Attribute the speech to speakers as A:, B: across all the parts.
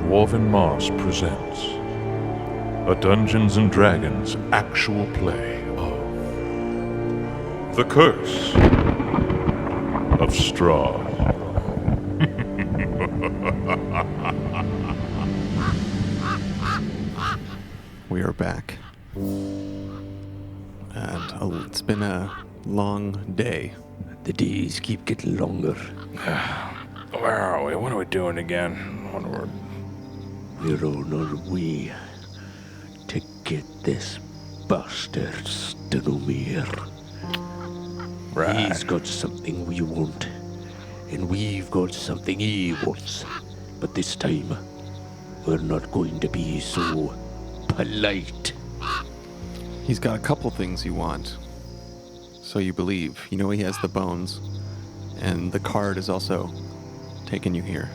A: Dwarven Moss presents a Dungeons & Dragons actual play of The Curse of Strahd.
B: We are back. And it's been a long day.
C: The days keep getting longer.
D: Where are we? What are we doing again?
C: We're on our way to get this bastard Stanomir.
D: Right.
C: He's got something we want, and we've got something he wants. But this time, we're not going to be so polite.
B: He's got a couple things you want. So you believe. You know he has the bones. And the card is also taking you here.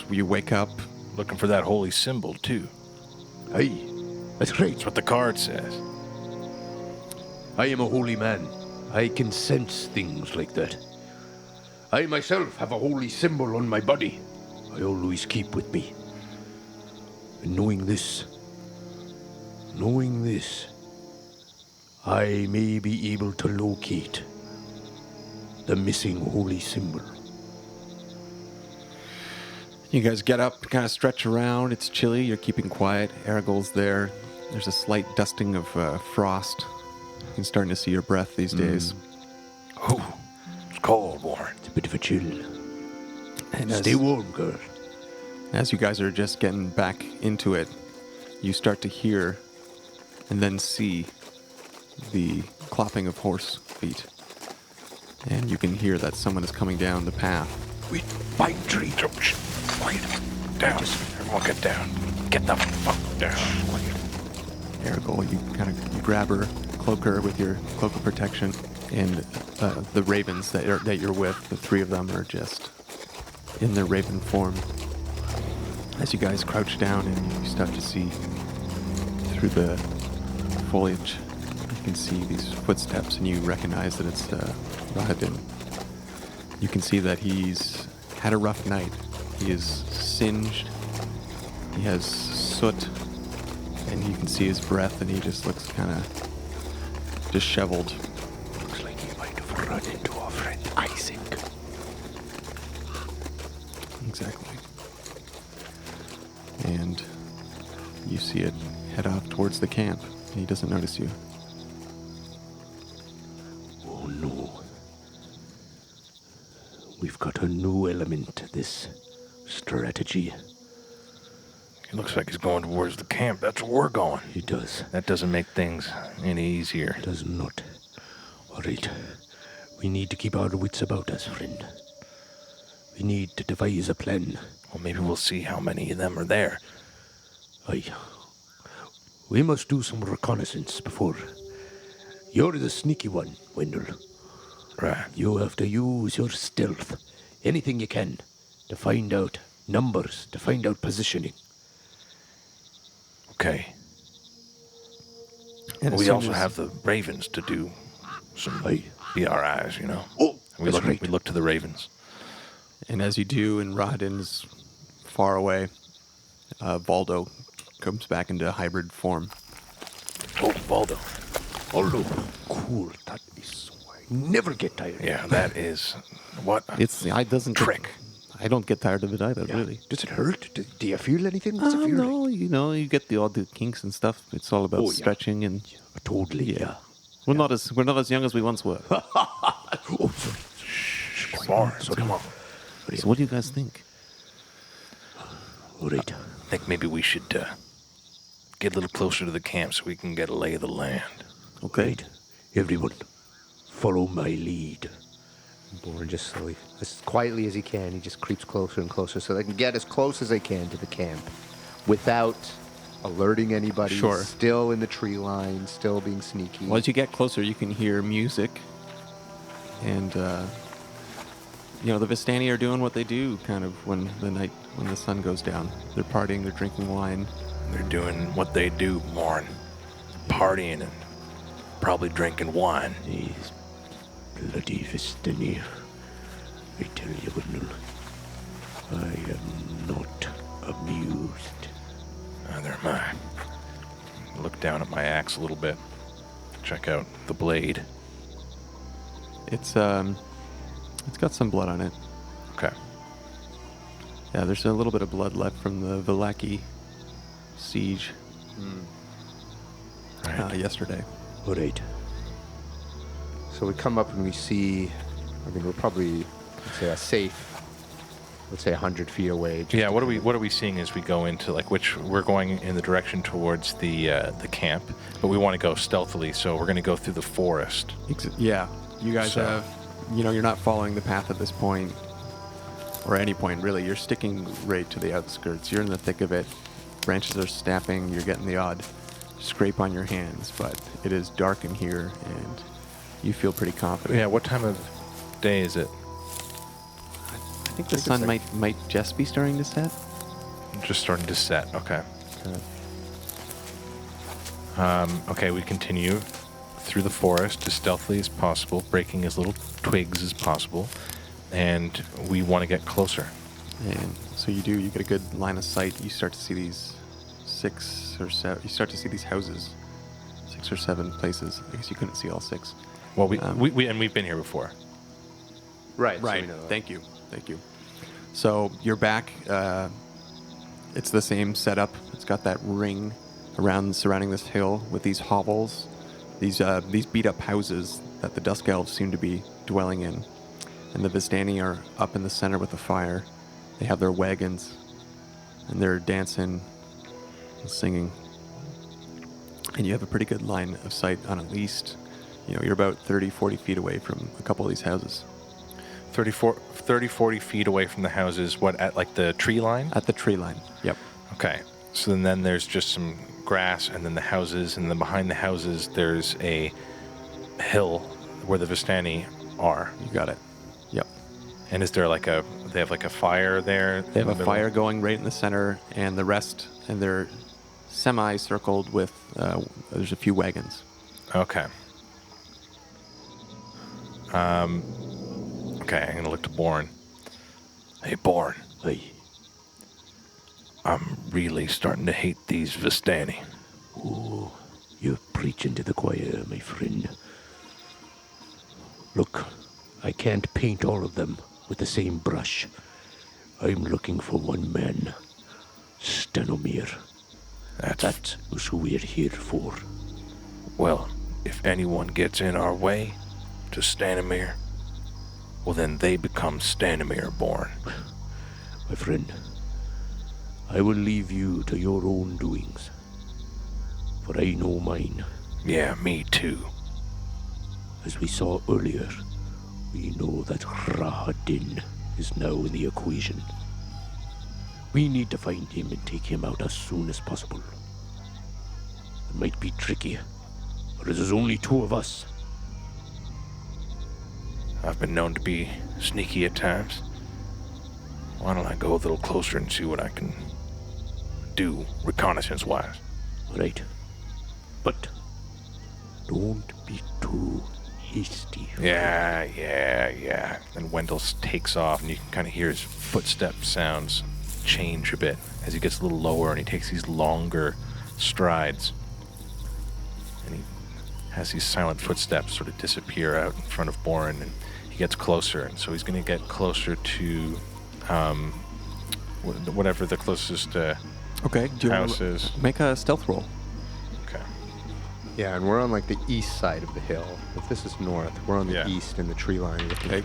B: You wake up.
D: Looking for that holy symbol, too.
C: Aye, that's right.
D: That's what the card says.
C: I am a holy man. I can sense things like that. I myself have a holy symbol on my body. I always keep with me. And knowing this, I may be able to locate the missing holy symbol.
B: You guys get up, kind of stretch around. It's chilly. You're keeping quiet. Aragol's there. There's a slight dusting of frost. You're starting to see your breath these days.
D: Oh, it's cold, Warren.
C: It's a bit of a chill.
B: And
C: Stay warm, girl.
B: As you guys are just getting back into it, you start to hear and then see the clopping of horse feet. And you can hear that someone is coming down the path.
C: Wait, pine tree.
D: Quiet. Down. Everyone get down. Get the fuck down.
B: Aragol, you grab her, cloak her with your cloak of protection, and the ravens that you're with, the three of them are just in their raven form. As you guys crouch down and you start to see through the foliage, you can see these footsteps and you recognize that it's Rahadin. You can see that he's had a rough night. He is singed, he has soot, and you can see his breath and he just looks kind of disheveled.
C: Looks like he might have run into our friend Isaac.
B: Exactly. And you see it head off towards the camp. He doesn't notice you.
C: Oh no. We've got a new element to this strategy.
D: It looks like he's going towards the camp. That's where we're going.
C: He does.
D: That doesn't make things any easier.
C: Does not. All right. We need to keep our wits about us, friend. We need to devise a plan.
D: Well, maybe we'll see how many of them are there.
C: Aye. We must do some reconnaissance before. You're the sneaky one, Wendle.
D: Right.
C: You have to use your stealth. Anything you can to find out numbers, to find out positioning.
D: Okay.
B: And
D: We also have the ravens to do some be our eyes, you know.
C: Oh,
D: We
C: that's right.
D: look to the ravens.
B: And as you do, and Rahadin's far away, Valdo comes back into hybrid form.
D: Oh, Valdo.
C: Although, cool, that is so I never get tired.
D: Yeah, that is what a trick.
B: I don't get tired of it either, really.
C: Does it hurt? Do you feel anything? Does it feel
B: No, you get the odd kinks and stuff. It's all about stretching and
C: Totally, yeah.
B: we're not as young as we once were.
C: Oh, sorry.
D: Warren, so come on.
B: So what do you guys think?
C: All right.
D: I think maybe we should get a little closer to the camp so we can get a lay of the land.
B: Okay.
C: Right. Everyone, follow my lead.
E: Boren just slowly, as quietly as he can, he just creeps closer and closer so they can get as close as they can to the camp without alerting anybody.
B: Sure.
E: Still in the tree line, still being sneaky.
B: Well, as you get closer, you can hear music, and the Vistani are doing what they do, kind of when the sun goes down. They're partying, they're drinking wine.
D: They're doing what they do, Warren. Partying and probably drinking wine.
C: These bloody Vistani. I tell you, Wendle, I am not amused.
D: Neither am I. Look down at my axe a little bit. Check out the blade.
B: It's got some blood on it.
D: Okay.
B: Yeah, there's a little bit of blood left from the Villaki siege yesterday.
C: All right.
E: So we come up and we see, I mean, we're probably, let's say, a safe, let's say 100 feet away.
D: Yeah, what are we seeing as we go into, like, which we're going in the direction towards the camp, but we want to go stealthily, so we're going to go through the forest.
B: Yeah, you guys
D: So-
B: have, you're not following the path at this point, or any point really. You're sticking right to the outskirts. You're in the thick of it. Branches are snapping. You're getting the odd scrape on your hands, but it is dark in here, and you feel pretty confident.
D: Yeah, what time of day is it?
B: I think the sun might just be starting to set.
D: Just starting to set. Okay. Okay, we continue through the forest as stealthily as possible, breaking as little twigs as possible, and we want to get closer.
B: And so you do. You get a good line of sight. You start to see these 6 or 7. You start to see these houses, 6 or 7 places. I guess you couldn't see all 6.
D: Well, we've been here before.
E: Right.
B: Right.
E: So we know that.
B: Thank you. So you're back. It's the same setup. It's got that ring surrounding this hill with these hovels, these beat up houses that the Dusk Elves seem to be dwelling in, and the Vistani are up in the center with the fire. They have their wagons, and they're dancing and singing. And you have a pretty good line of sight on at least, you're about 30, 40 feet away from a couple of these houses.
D: 30, 40 feet away from the houses, at like the tree line?
B: At the tree line, yep.
D: Okay. So then there's just some grass, and then the houses, and then behind the houses there's a hill where the Vistani are.
B: You got it. Yep.
D: And is there they have like a fire there?
B: They have a fire going right in the center, and the rest, and they're semi-circled with, there's a few wagons.
D: Okay. Okay, I'm gonna look to Boren. Hey, Boren.
C: Hey.
D: I'm really starting to hate these Vistani.
C: Oh, you're preaching to the choir, my friend. Look, I can't paint all of them with the same brush. I'm looking for one man. Stanomir. That is who we're here for.
D: Well, if anyone gets in our way to Stanomir, well then they become Stanomir born.
C: My friend, I will leave you to your own doings, for I know mine.
D: Yeah, me too.
C: As we saw earlier, we know that Rahadin is now in the equation. We need to find him and take him out as soon as possible. It might be tricky, but there's only 2 of us.
D: I've been known to be sneaky at times. Why don't I go a little closer and see what I can do reconnaissance-wise?
C: Right. But don't be too hasty.
D: Yeah. And Wendle takes off, and you can kind of hear his footstep sounds change a bit as he gets a little lower, and he takes these longer strides. And he has these silent footsteps sort of disappear out in front of Boren, and he gets closer. And so he's going to get closer to whatever the closest
B: Okay, do you want
D: house
B: to
D: is.
B: make a stealth roll?
D: Okay.
E: Yeah, and we're on like the east side of the hill. If this is north, we're on the
D: Yeah.
E: east in the tree line.
B: Okay.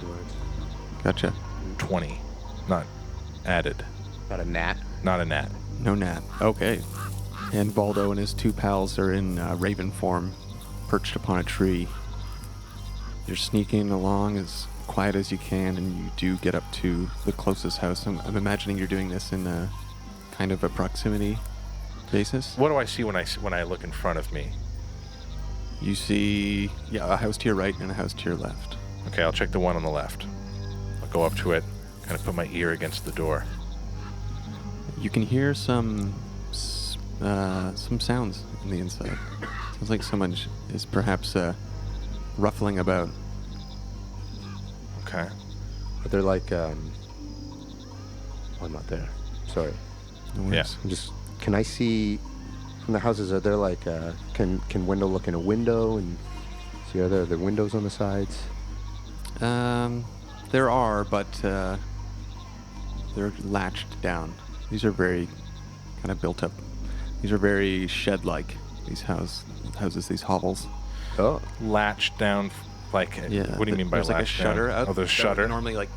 B: Gotcha.
D: 20. Not added.
E: Got a gnat.
D: Not a nat.
B: No nat. Okay. And Baldo and his 2 pals are in raven form, perched upon a tree. You're sneaking along as quiet as you can, and you do get up to the closest house. I'm imagining you're doing this in a kind of a proximity basis.
D: What do I see when I look in front of me?
B: You see, a house to your right and a house to your left.
D: Okay, I'll check the one on the left. I'll go up to it, kind of put my ear against the door.
B: You can hear some sounds on the inside. Sounds like someone is perhaps ruffling about.
D: Okay.
E: Are there like I'm not there. Sorry.
B: No worries.
E: I'm just. Can I see from the houses? Are there like? Can Wendell look in a window and see? Are there windows on the sides?
B: There are, but they're latched down. These are very kind of built up. These are very shed-like. These houses, these hovels.
E: Oh.
D: Latched down, like,
B: Yeah.
D: what do you mean by
B: there's
D: latched
B: like a shutter
D: down?
B: out.
D: Oh, there's
B: that
D: shutter?
B: would normally like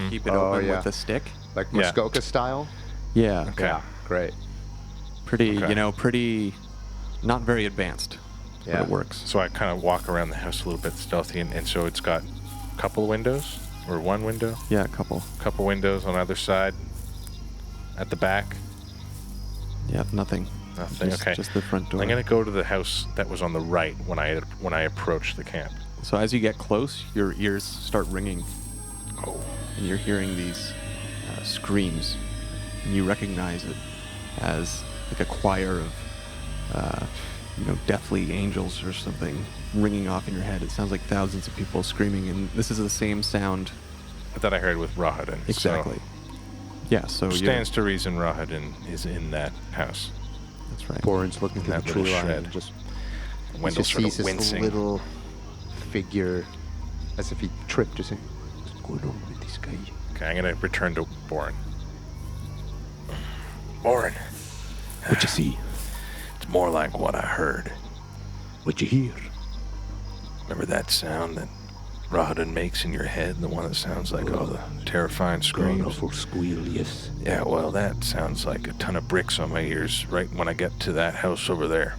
B: keep it
E: Oh,
B: open
E: yeah.
B: with a stick.
E: Like
D: Yeah.
E: Muskoka style?
B: Yeah.
D: Okay.
E: Yeah. Great.
B: Pretty,
D: Okay.
B: Pretty, not very advanced.
E: Yeah.
B: But it works.
D: So I kind of walk around the house a little bit stealthy, and so it's got a couple windows, or one window,
B: Yeah, a couple.
D: couple windows on either side. At the back,
B: Yeah, nothing.
D: nothing.
B: Just,
D: Okay.
B: Just the front door.
D: I'm gonna go to the house that was on the right when I approached the camp.
B: So as you get close, your ears start ringing,
D: Oh.
B: and you're hearing these screams, and you recognize it as like a choir of, deathly angels or something ringing off in your head. It sounds like thousands of people screaming, and this is the same sound.
D: That I heard with Rahadin.
B: Exactly. Yeah. So
D: So stands to reason Rahadin is in that house.
B: That's right.
E: Boren's looking through
D: That
E: the tree
D: little
E: line
D: shed.
E: and just
D: Wendell
E: just
D: sort
E: sees
D: of
E: this
D: wincing.
E: little figure as if he tripped. Just saying, what's going on with this guy?
D: Okay, I'm gonna return to Boren. Boren,
C: What you see?
D: it's more like what I heard.
C: What you hear?
D: Remember that sound that Rahadin makes in your head? The one that sounds like all the terrifying
C: God
D: screams?
C: awful squeal, yes.
D: Yeah, well, that sounds like a ton of bricks on my ears right when I get to that house over there.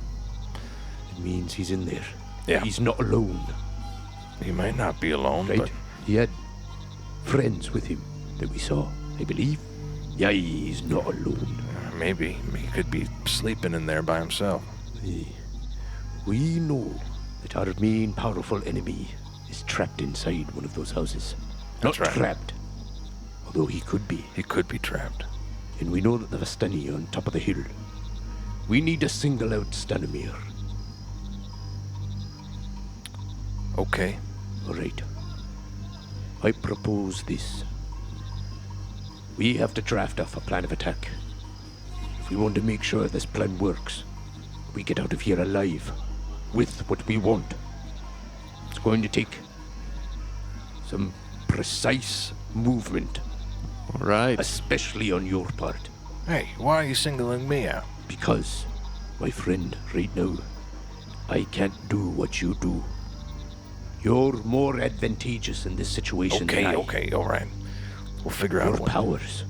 C: It means he's in there.
D: Yeah.
C: He's not alone,
D: He might not be alone,
C: right?
D: but
C: He had friends with him that we saw, I believe. Yeah, he's not alone.
D: maybe he could be sleeping in there by himself.
C: We know that our main powerful enemy is trapped inside one of those houses.
D: That's
C: Not
D: right.
C: trapped, although he could be.
D: He could be trapped.
C: And we know that the Vistani are on top of the hill. We need to single out Stanomir.
D: Okay.
C: All right. I propose this. We have to draft up a plan of attack. If we want to make sure this plan works, we get out of here alive, with what we want. It's going to take some precise movement,
B: All right.
C: especially on your part.
D: Hey, why are you singling me out?
C: Because, my friend, right now, I can't do what you do. You're more advantageous in this situation than I.
D: Okay, all right. We'll figure out
C: Your
D: what.
C: powers,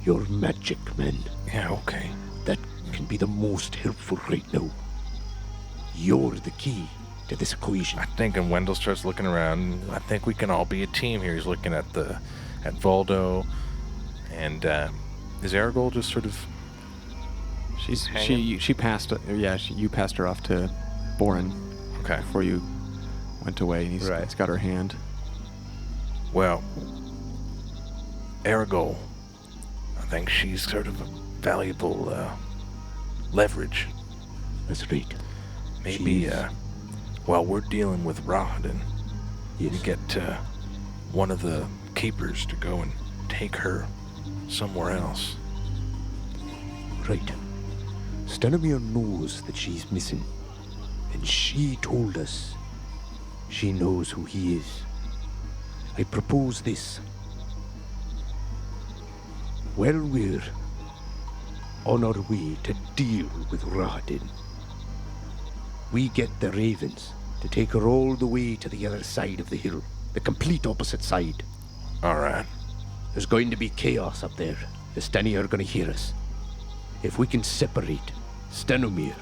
C: your magic, man.
D: Yeah, okay.
C: That can be the most helpful right now. You're the key to this equation.
D: I think, and Wendell starts looking around. I think we can all be a team here. He's looking at Voldo, and is Aragol just sort of?
B: She passed. You passed her off to Boren
D: Okay.
B: before you went away. And
E: Right.
B: he's got her hand.
D: Well, Aragol, I think she's sort of a valuable leverage.
C: That's right.
D: Maybe
C: She's-
D: while we're dealing with Rahadin, you
C: Yes.
D: get one of the keepers to go and take her somewhere else.
C: Right. Stanomir knows that she's missing. And she told us she knows who he is. I propose this. While we're on our way to deal with Rahadin, we get the Ravens to take her all the way to the other side of the hill, the complete opposite side.
D: All right.
C: There's going to be chaos up there. The Stani are going to hear us. If we can separate Stanomir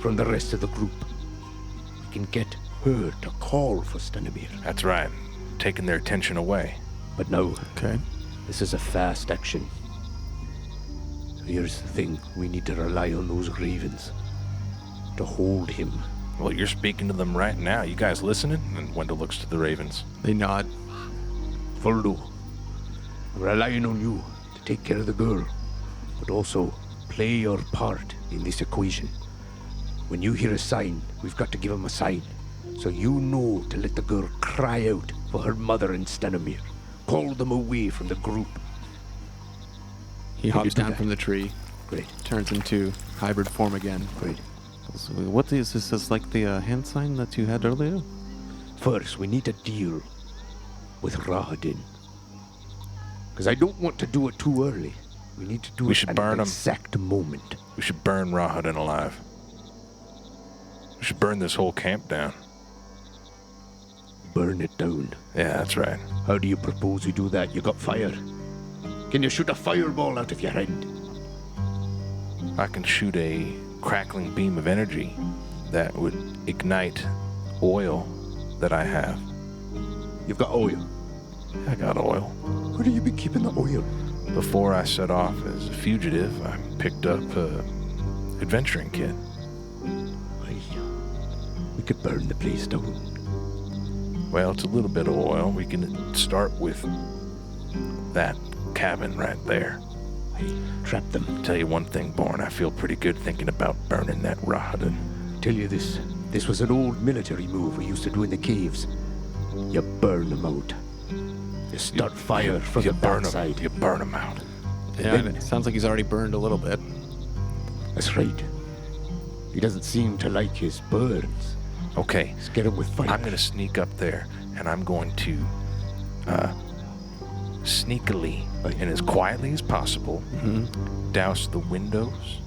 C: from the rest of the group, we can get her to call for Stanomir.
D: That's right. Taking their attention away.
C: But no,
B: Okay.
C: this is a fast action. So here's the thing. We need to rely on those Ravens to hold him.
D: Well, you're speaking to them right now. You guys listening? And Wendell looks to the Ravens.
B: They nod.
C: Voldo, I'm relying on you to take care of the girl, but also play your part in this equation. When you hear a sign, we've got to give him a sign. So you know to let the girl cry out for her mother and Stanomir. Call them away from the group.
B: He hops down from the tree,
C: Great.
B: turns into hybrid form again.
C: Great.
B: So what is this? Is like the hand sign that you had earlier?
C: First, we need to deal with Rahadin. Because I don't want to do it too early. We need to do
D: We
C: it
D: should
C: at
D: burn
C: an
D: 'em.
C: exact moment.
D: We should burn Rahadin alive. We should burn this whole camp down.
C: Burn it down.
D: Yeah, that's right.
C: How do you propose we do that? You got fire. Can you shoot a fireball out of your hand?
D: I can shoot a crackling beam of energy that would ignite oil that I have.
C: You've got oil.
D: I got oil.
C: Where do you be keeping the oil?
D: Before I set off as a fugitive, I picked up a adventuring kit.
C: We could burn the place down.
D: Well, it's a little bit of oil. We can start with that cabin right there.
C: Trap them.
D: Tell you one thing, Boren, I feel pretty good thinking about burning that Rahadin.
C: Tell you this. This was an old military move we used to do in the caves. You burn them out. You start fire from
D: You
C: the
D: burn
C: backside.
D: them. You burn them out.
B: Yeah, it sounds like he's already burned a little bit.
C: That's right. He doesn't seem to like his burns.
D: Okay,
C: Let's get him with fire.
D: I'm going to sneak up there, and I'm going to sneakily and as quietly as possible douse the windows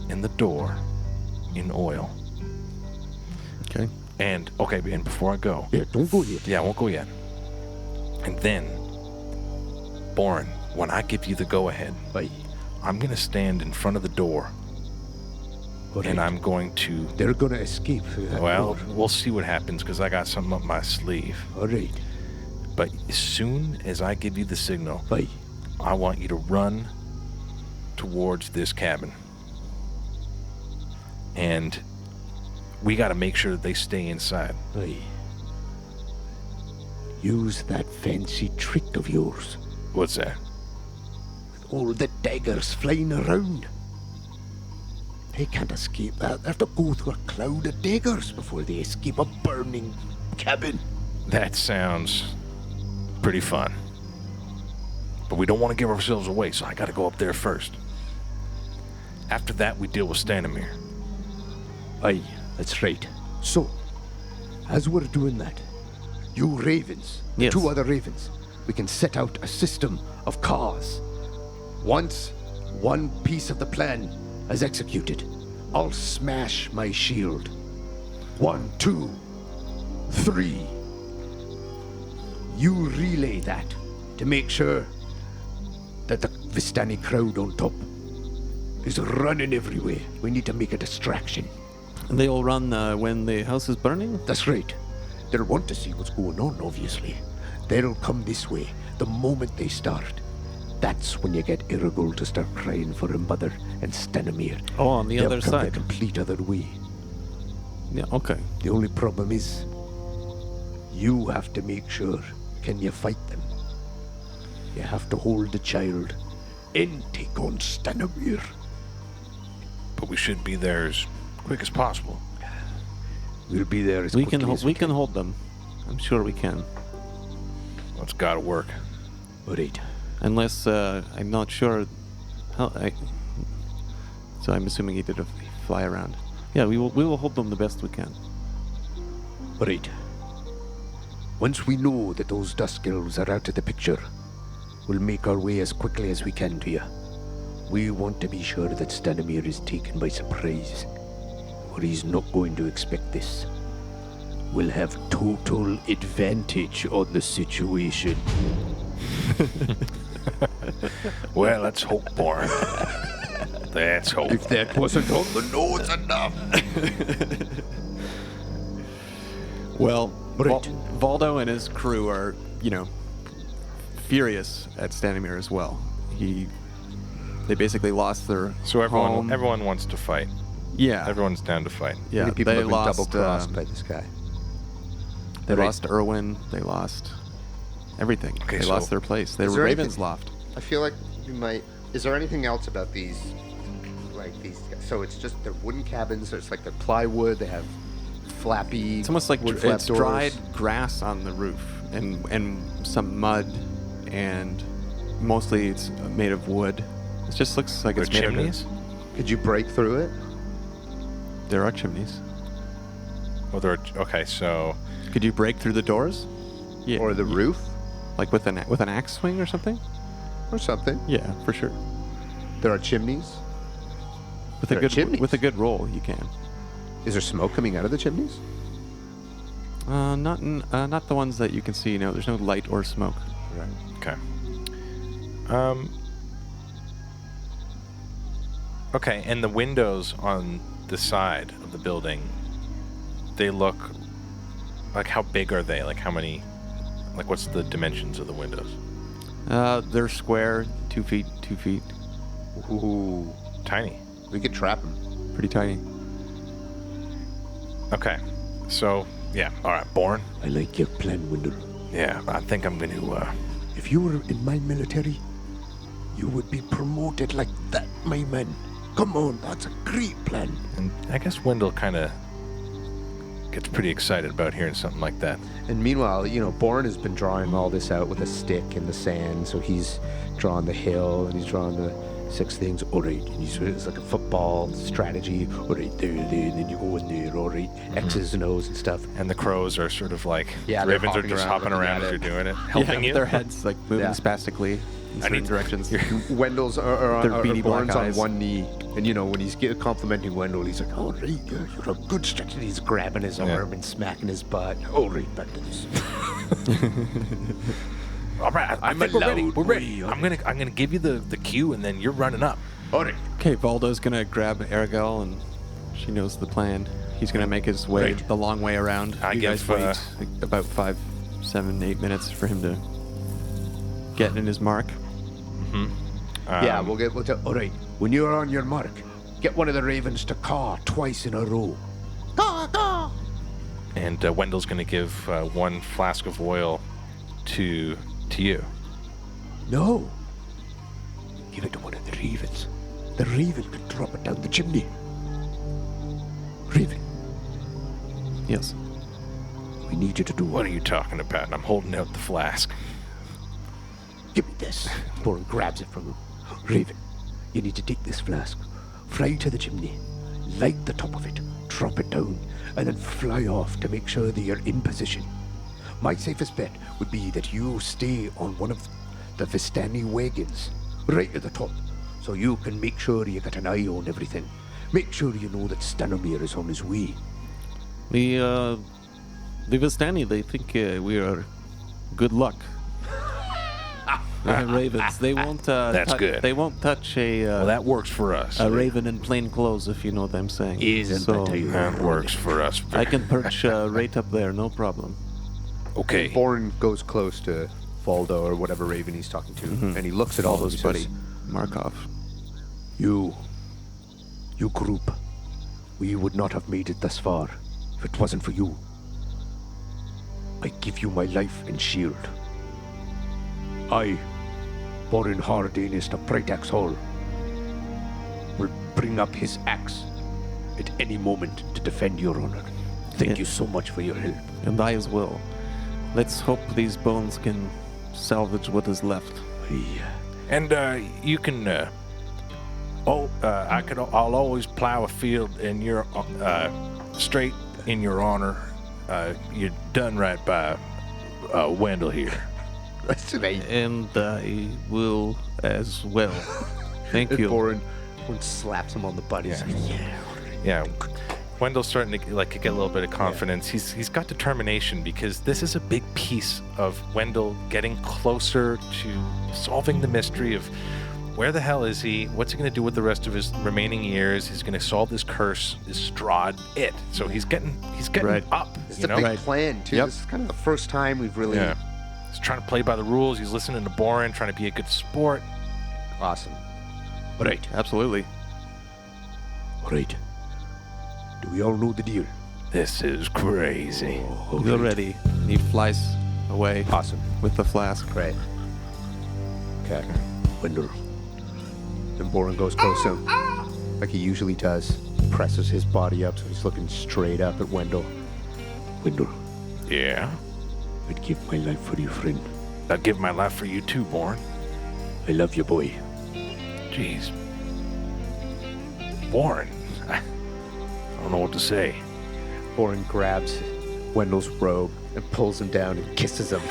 D: and the door in oil.
B: Okay.
D: And before I go,
C: Yeah, don't go yet.
D: yeah, I won't go yet. And then, Boren, when I give you the go-ahead,
C: Aye.
D: I'm going to stand in front of the door,
C: All
D: and
C: right.
D: I'm going to...
C: They're gonna escape through that
D: Well,
C: door.
D: we'll see what happens, because I got something up my sleeve.
C: All right.
D: But as soon as I give you the signal,
C: Aye.
D: I want you to run towards this cabin. And we got to make sure that they stay inside.
C: Aye. Use that fancy trick of yours.
D: What's that?
C: All the daggers flying around. They can't escape that. They have to go through a cloud of daggers before they escape a burning cabin.
D: That sounds pretty fun. But we don't want to give ourselves away, so I got to go up there first. After that, we deal with Stanomir.
C: Aye, that's right. So, as we're doing that, you ravens, the
B: Yes.
C: 2 other ravens, we can set out a system of cars. Once one piece of the plan is executed, I'll smash my shield. 1, 2, 3. You relay that to make sure that the Vistani crowd on top is running everywhere. We need to make a distraction.
B: And they all run when the house is burning?
C: That's right. They'll want to see what's going on, obviously. They'll come this way the moment they start. That's when you get Irigul to start crying for her mother and Stanomir.
B: Oh, on the
C: They'll
B: other
C: come
B: side.
C: the complete other way.
B: Yeah, okay.
C: The only problem is, you have to make sure, can you fight them? You have to hold the child and take on Stanomir.
D: But we should be there as quick as possible.
C: We'll be there as
B: We
C: quickly
B: can
C: as
B: we can hold them. I'm sure we can.
D: Well, it's got to work.
C: All right.
B: Unless I'm not sure how. So I'm assuming he did a fly around. Yeah, we will hold them the best we can.
C: All right. Once we know that those Dusk Elves are out of the picture, we'll make our way as quickly as we can to you. We want to be sure that Stanomir is taken by surprise, or he's not going to expect this. We'll have total advantage on the situation.
D: Well, let's hope, Boren. Let's hope.
C: If that wasn't on the nose enough.
B: Well,
C: Right.
B: Valdo and his crew are, furious at Stanomir as well. They basically lost their
D: So
B: home.
D: everyone wants to fight.
B: Yeah,
D: Everyone's down to fight.
B: yeah.
E: Many people
B: They
E: have been
B: lost.
E: double-crossed by this guy.
B: They
E: Right.
B: lost Irwin. They lost everything.
D: Okay,
B: they
D: so-
B: lost their place. They
E: Is
B: were
E: there
B: Raven's
E: anything-
B: Loft.
E: I feel like you might. Is there anything else about these? Like these. So it's just they're wooden cabins. So it's like they're plywood. They have flappy.
B: It's almost like
E: wood flap
B: it's
E: doors.
B: dried grass on the roof and some mud, and mostly it's made of wood. It just looks like
D: There
B: it's
D: are
B: made out of-
D: chimneys?
E: Could you break through it?
B: There are chimneys.
D: Oh, there are... Okay, so...
B: Could you break through the doors? Yeah.
E: Or the roof?
B: Like with an axe swing or something?
E: Or something?
B: Yeah, for sure.
E: There are chimneys?
B: With
E: There
B: a
E: are
B: good
E: chimneys?
B: with a good roll, you can.
E: Is there smoke coming out of the chimneys?
B: Not the ones that you can see. No, there's no light or smoke.
E: Right.
D: Okay. Okay, and the windows on the side of the building, they look like, how big are they? Like how many, like what's the dimensions of the windows?
B: They're square, 2 feet, 2 feet.
E: Ooh.
D: Tiny.
E: We could trap him.
B: Pretty tiny.
D: Okay, so yeah, all right, Boren.
C: I like your plan, Wendle.
D: Yeah, I think I'm going to.
C: If you were in my military, you would be promoted like that, my man. Come on, that's a great plan.
D: And I guess Wendell kind of gets pretty excited about hearing something like that.
E: And meanwhile, Boren has been drawing all this out with a stick in the sand. So he's drawing the hill and he's drawing the 6 things. All right, and it's like a football strategy. All right, there, and then you go in there. All right, X's and O's and stuff.
D: And the crows are sort of like,
E: Yeah, they're
D: ravens are
E: hopping
D: just
E: around,
D: hopping
E: looking
D: around
E: at
D: as you're
E: it.
D: doing it, helping you.
B: Their heads like moving
E: Yeah.
B: spastically in certain directions.
E: Wendell's or
B: Their beady black
E: Boren's on
B: eyes.
E: one knee, and when he's complimenting Wendell, he's like, "All right, you're a good strategy." He's grabbing his arm and smacking his butt. All right, back to this.
D: All right, I
C: I'm
D: think
C: a
D: we're ready.
C: loud
D: We're ready.
C: boy.
D: I'm gonna give you the cue, and then you're running up.
C: All right.
B: Okay, Valdo's gonna grab Aragel, and she knows the plan. He's gonna make his way
C: Right.
B: the long way around.
D: I
B: you
D: give,
B: guys wait like, about 5, 7, 8 minutes for him to get in his mark.
E: Yeah, we'll tell.
C: All right. When you're on your mark, get one of the ravens to caw twice in a row.
D: And Wendell's gonna give 1 flask of oil to you.
C: No. Give it to one of the ravens. The raven can drop it down the chimney. Raven,
B: Yes.
C: we need you to do
D: What are you talking about? And I'm holding out the flask.
C: Give me this. Boren grabs it from him. Raven, you need to take this flask, fly to the chimney, light the top of it, drop it down, and then fly off to make sure that you're in position. My safest bet would be that you stay on one of the Vistani wagons, right at the top, so you can make sure you got an eye on everything. Make sure you know that Stanomir is on his way.
B: The Vistani, they think we are good luck. Ravens, they won't.
D: That's good.
B: They won't touch a
D: Well, that works for us.
B: a raven in plain clothes, if you know what I'm saying.
C: Isn't
B: so
C: that
D: That works for us.
B: I can perch right up there, no problem.
D: Okay.
E: Boren goes close to Valdo or whatever raven he's talking to, and he looks at all
B: Valdo's
E: those
B: buddy,
E: buddy.
B: Markov.
C: You group, we would not have made it this far if it wasn't for you. I give you my life and shield. I, Boren Hardanis the Bright Axe Hall, will bring up his axe at any moment to defend your honor. Thank
B: Yeah.
C: you so much for your help.
B: And I as well. Let's hope these bones can salvage what is left.
D: And you can. I'll always plow a field in your straight in your honor. You're done right by Wendell here.
E: That's right.
B: And I will as well. Thank
E: And
B: you.
E: Boren slaps him on the butt. He's like,
D: Yeah. Wendell's starting to get a little bit of confidence. He's got determination because this is a big piece of Wendell getting closer to solving the mystery of where the hell is he? What's he going to do with the rest of his remaining years? He's going to solve this curse. Is Strahd it? So he's getting
B: Right.
D: up.
E: It's
D: you
E: a
D: know?
E: big
B: Right.
E: plan, too.
B: Yep.
E: This is kind of the first time we've really...
D: Yeah. He's trying to play by the rules. He's listening to Boren, trying to be a good sport.
E: Awesome.
C: All right,
B: Absolutely.
C: all right. Do we all know the deal?
D: This is crazy.
B: You're ready. And he flies away
E: Awesome.
B: with the flask.
E: Right. Okay.
C: Wendell,
E: Then Boren goes close to him, like he usually does. Presses his body up so he's looking straight up at Wendell.
C: Wendell,
D: Yeah.
C: I'd give my life for you, friend.
D: I'd give my life for you too, Boren.
C: I love you, boy.
D: Jeez. Boren. I don't know what to say.
E: Boren grabs Wendell's robe and pulls him down and kisses him.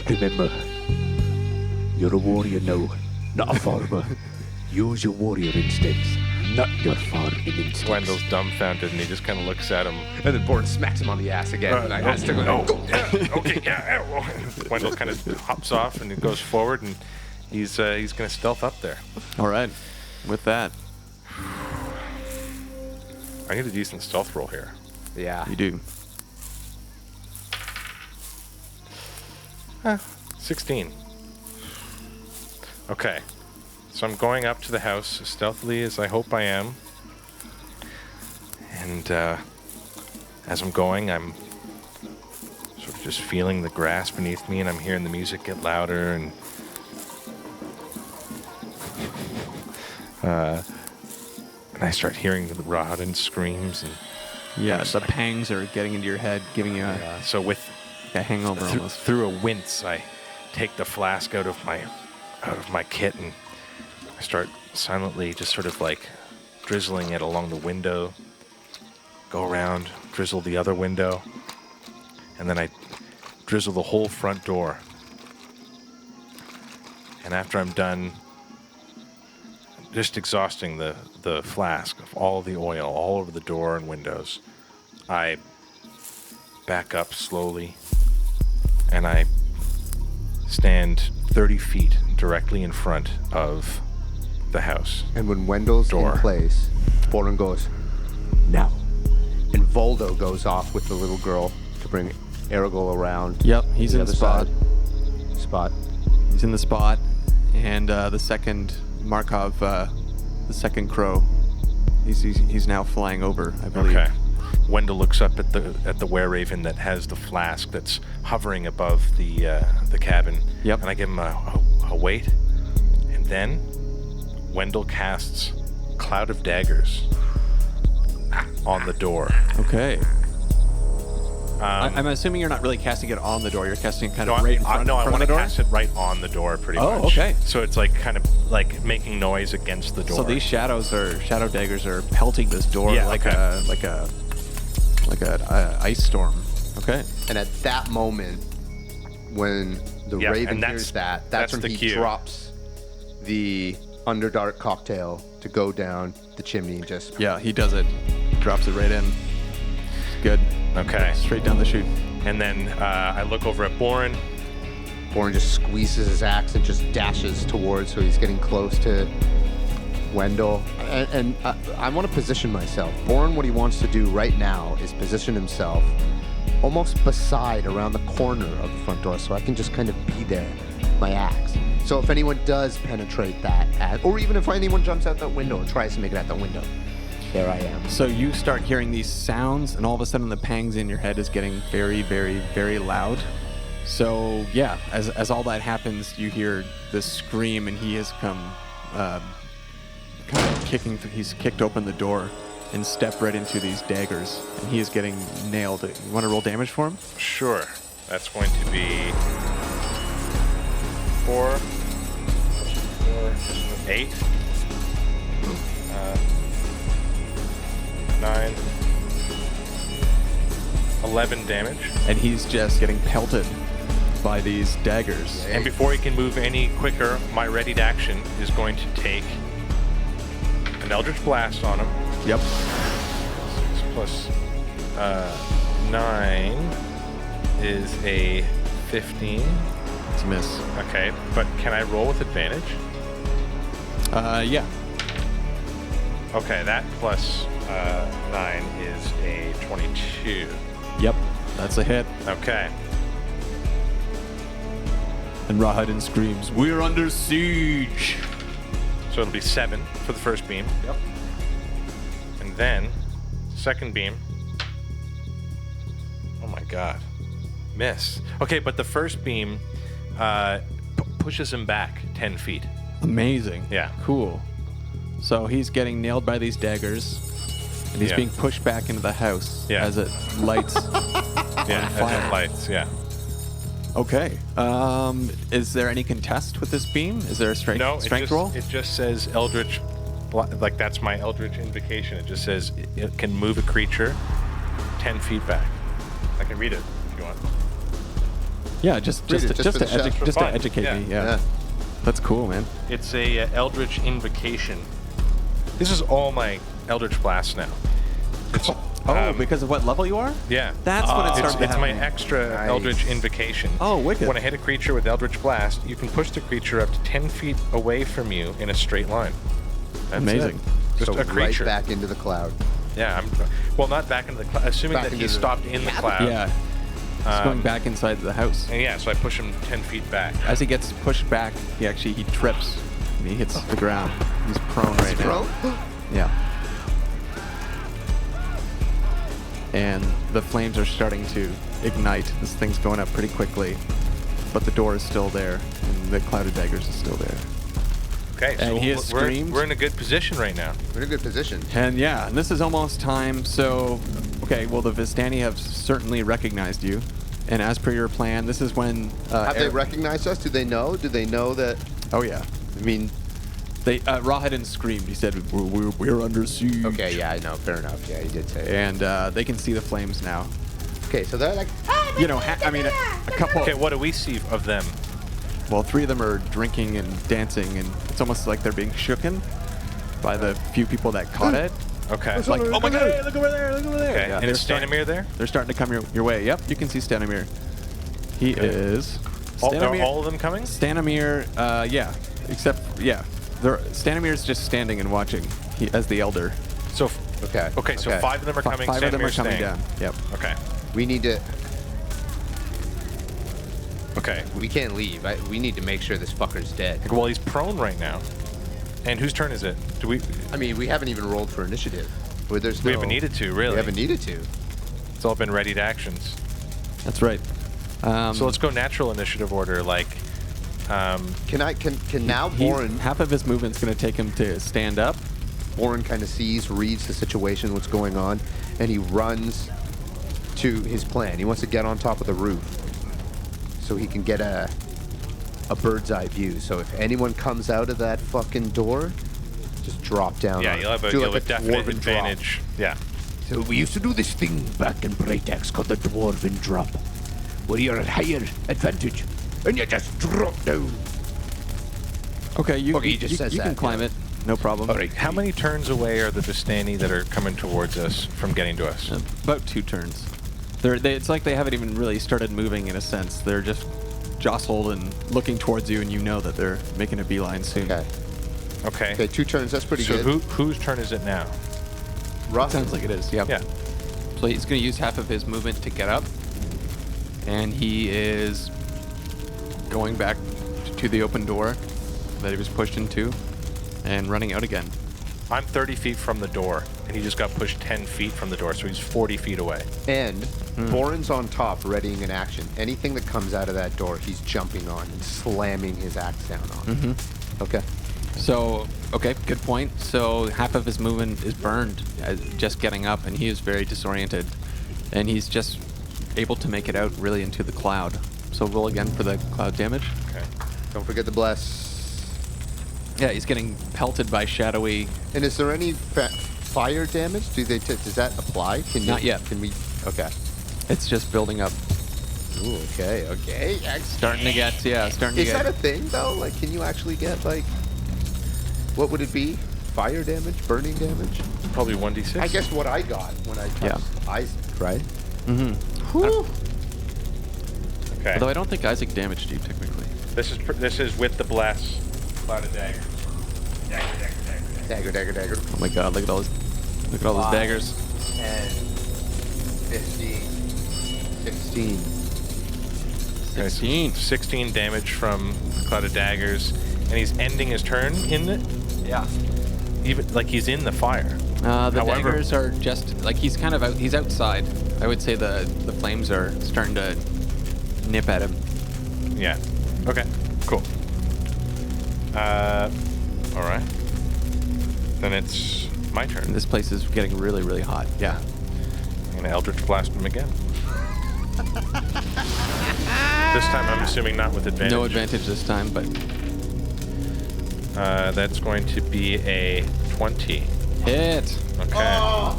E: Remember, you're a warrior now, not a farmer. Use your warrior instincts, not your farming instincts.
D: Wendell's dumbfounded, and he just kind of looks at him.
E: And then Boren smacks him on the ass again.
D: Okay, yeah. Wendell kind of hops off, and he goes forward, and he's going to stealth up there.
B: All right. With that,
D: I need a decent stealth roll here.
E: Yeah.
B: you do.
D: 16. Okay. So I'm going up to the house as stealthily as I hope I am. And as I'm going, I'm sort of just feeling the grass beneath me, and I'm hearing the music get louder, and I start hearing the rotting screams. And
B: Yeah, the pangs are getting into your head, giving you a
D: so with
B: hangover almost.
D: through a wince, I take the flask out of my kit, and I start silently just sort of like drizzling it along the window, go around, drizzle the other window, and then I drizzle the whole front door. And after I'm done just exhausting the flask of all the oil all over the door and windows, I back up slowly, and I stand 30 feet directly in front of the house.
E: And when Wendell's
D: Door.
E: in place, Boren goes, now. And Voldo goes off with the little girl to bring Erigol around.
B: Yep, he's in the
E: other
B: spot.
E: Spot.
B: He's in the spot, and the second Markov, the second crow, he's now flying over, I believe.
D: Okay. Wendell looks up at the were-raven that has the flask that's hovering above the cabin.
B: Yep.
D: And I give him a wait, and then Wendell casts Cloud of Daggers on the door.
B: Okay. I'm assuming you're not really casting it on the door. You're casting it kind of
D: No,
B: right in front,
D: I
B: front
D: want
B: of
D: to
B: the door.
D: cast it right on the door, pretty
B: Oh,
D: much.
B: okay.
D: So it's like kind of like making noise against the door.
B: So these shadow daggers are pelting this door
D: Yeah,
B: like
D: okay.
B: a ice storm. Okay.
E: And at that moment, when the
D: Yeah,
E: Raven
D: and
E: hears that's
D: that's
E: when
D: the
E: he
D: cue.
E: drops the Underdark cocktail to go down the chimney and just...
B: Yeah, he does it. Drops it right in. Good.
D: Okay.
B: Straight down the chute.
D: And then I look over at Boren.
E: Boren just squeezes his axe and just dashes towards, so he's getting close to Wendell. And I want to position myself. Boren, what he wants to do right now is position himself almost beside, around the corner of the front door, so I can just kind of be there, my axe. So if anyone does penetrate that, or even if anyone jumps out that window or tries to make it out the window, there I am.
B: So you start hearing these sounds, and all of a sudden the pangs in your head is getting very, very, very loud. So yeah, as all that happens, you hear this scream, and he has come, kind of he's kicked open the door and stepped right into these daggers, and he is getting nailed. You want to roll damage for him?
D: Sure. That's going to be 4, 8, 9, 11 damage.
B: And he's just getting pelted by these daggers.
D: And before he can move any quicker, my readied action is going to take an Eldritch Blast on him.
B: Yep.
D: 6 plus 9 is a 15.
B: It's a miss.
D: Okay, but can I roll with advantage?
B: Yeah.
D: Okay, that plus 9 is a 22.
B: Yep. That's a hit.
D: Okay.
B: And Rahadin screams, "We're under siege!"
D: So it'll be 7 for the first beam.
B: Yep.
D: And then, second beam. Oh my god. Miss. Okay, but the first beam pushes him back 10 feet.
B: Amazing.
D: Yeah.
B: Cool. So he's getting nailed by these daggers, and he's
D: Yeah.
B: being pushed back into the house
D: Yeah.
B: as it lights.
D: Yeah,
B: fire.
D: as it lights, yeah.
B: Okay. Is there any contest with this beam? Is there a strength roll?
D: It just says Eldritch, like that's my Eldritch invocation. It just says it can move a creature 10 feet back. I can read it if you want.
B: Yeah, just to educate me. Yeah. That's cool, man.
D: It's a Eldritch invocation. This is all my Eldritch blasts now. It's,
B: because of what level you are?
D: Yeah.
B: That's when it started
D: It's my
B: happening.
D: extra Eldritch invocation.
B: Oh, wicked.
D: When I hit a creature with Eldritch Blast, you can push the creature up to 10 feet away from you in a straight line. That's
B: Amazing.
D: it. Just
F: So
D: a creature.
F: right back into the cloud.
D: Yeah, not back into the cloud. Assuming
F: Back
D: that
F: into
D: he
F: the-
D: stopped in the cloud.
B: Yeah. He's going back inside the house.
D: And yeah, so I push him 10 feet back.
B: As he gets pushed back, he trips and he hits the ground. He's prone right now. Yeah. And the flames are starting to ignite. This thing's going up pretty quickly, but the door is still there, and the cloud of daggers is still there.
D: Okay, so
B: And he has screamed.
D: we're in a good position right now.
F: We're in a good position.
B: And yeah, and this is almost time. So, okay, well, the Vistani have certainly recognized you, and as per your plan, this is when.
F: Have they recognized us? Do they know? Do they know that?
B: Oh yeah.
F: I mean,
B: They Rawhidden screamed. He said, "We're under siege."
F: okay, yeah, I know. Fair enough. Yeah, he did say it.
B: And they can see the flames now.
F: Okay, so they're like,
B: A couple.
D: Okay, what do we see of them?
B: Well, 3 of them are drinking and dancing, and it's almost like they're being shooken by the few people that caught it.
D: Okay.
B: It's like, oh my god, hey, look over there, look over there.
D: Okay,
B: Yeah,
D: and
B: they're
D: is Stanomir there?
B: They're starting to come your way. Yep, you can see Stanomir. He is.
D: Are all of them coming?
B: Stanomir, yeah. Except, yeah. Stanomir's just standing and watching as the elder.
D: So,
F: okay.
D: Okay, so 5 of them are coming.
B: 5 of them are
D: Stanomir's
B: coming
D: staying.
B: down. Yep.
D: Okay.
F: We need to.
D: Okay.
F: We can't leave. We need to make sure this fucker's dead.
D: Well, he's prone right now. And whose turn is it? Do we?
F: I mean, we haven't even rolled for initiative. Where there's
D: We
F: no-
D: haven't needed to, really.
F: We haven't needed to.
D: It's all been readied actions.
B: That's right.
D: So let's go natural initiative order. Like,
F: Can now Boren?
B: Half of his movement's going to take him to stand up.
F: Boren kind of reads the situation, what's going on, and he runs to his plan. He wants to get on top of the roof so he can get a bird's eye view. So if anyone comes out of that fucking door, just drop down.
D: yeah,
F: on it.
D: you'll have a,
F: Do
D: you'll
F: like
D: have a definite
F: dwarven drop.
D: advantage. Yeah.
C: So we used to do this thing back in Braytex called the Dwarven Drop, where you're at higher advantage, and you just drop down.
B: Okay,
F: he just says
B: you can
F: that,
B: climb
F: yeah.
B: it. No problem.
C: All right.
D: How many turns away are the Vistani that are coming towards us from getting to us?
B: About 2 turns. It's like they haven't even really started moving in a sense. They're just jostled and looking towards you, and you know that they're making a beeline soon.
F: Okay.
D: Okay.
F: Okay, 2 turns. That's pretty
D: So
F: good.
D: whose turn is it now?
F: Russ?
B: Sounds like it is. Yep.
D: Yeah.
B: So he's going to use half of his movement to get up, and he is going back to the open door that he was pushed into, and running out again.
D: I'm 30 feet from the door, and he just got pushed 10 feet from the door, so he's 40 feet away.
F: And Boren's on top, readying an action. Anything that comes out of that door, he's jumping on and slamming his axe down on. Okay.
B: So, okay, good point. So half of his movement is burned just getting up, and he is very disoriented, and he's just able to make it out really into the cloud. So roll again for the cloud damage.
D: Okay.
F: Don't forget the bless.
B: Yeah, he's getting pelted by shadowy.
F: And is there any fire damage? Does that apply?
B: Not yet.
F: Can we? Okay.
B: It's just building up.
F: Ooh, okay.
B: Starting to get, starting to
F: Is
B: get.
F: that a thing though? Like, can you actually get like? What would it be? Fire damage? Burning damage?
D: Probably 1d6.
F: I guess what I got when I touched Isaac, right?
B: Mm-hmm.
D: Okay.
B: Although I don't think Isaac damaged you technically.
D: This is with the bless. Cloud of dagger.
F: Dagger.
B: Oh my God! Look at all those daggers.
F: 10, 15, 16.
B: 16.
D: 16 damage from the cloud of daggers, and he's ending his turn in it.
B: Yeah.
D: Even like he's in the fire.
B: The
D: However-
B: daggers are just like he's kind of out. He's outside. I would say the flames are starting to nip at him.
D: Yeah. Okay. Cool. All right. Then it's my
B: And
D: turn.
B: this place is getting really, really hot. Yeah.
D: I'm gonna Eldritch Blast him again. This time I'm assuming not with advantage.
B: No advantage this time, but
D: That's going to be a 20.
B: hit.
D: Okay.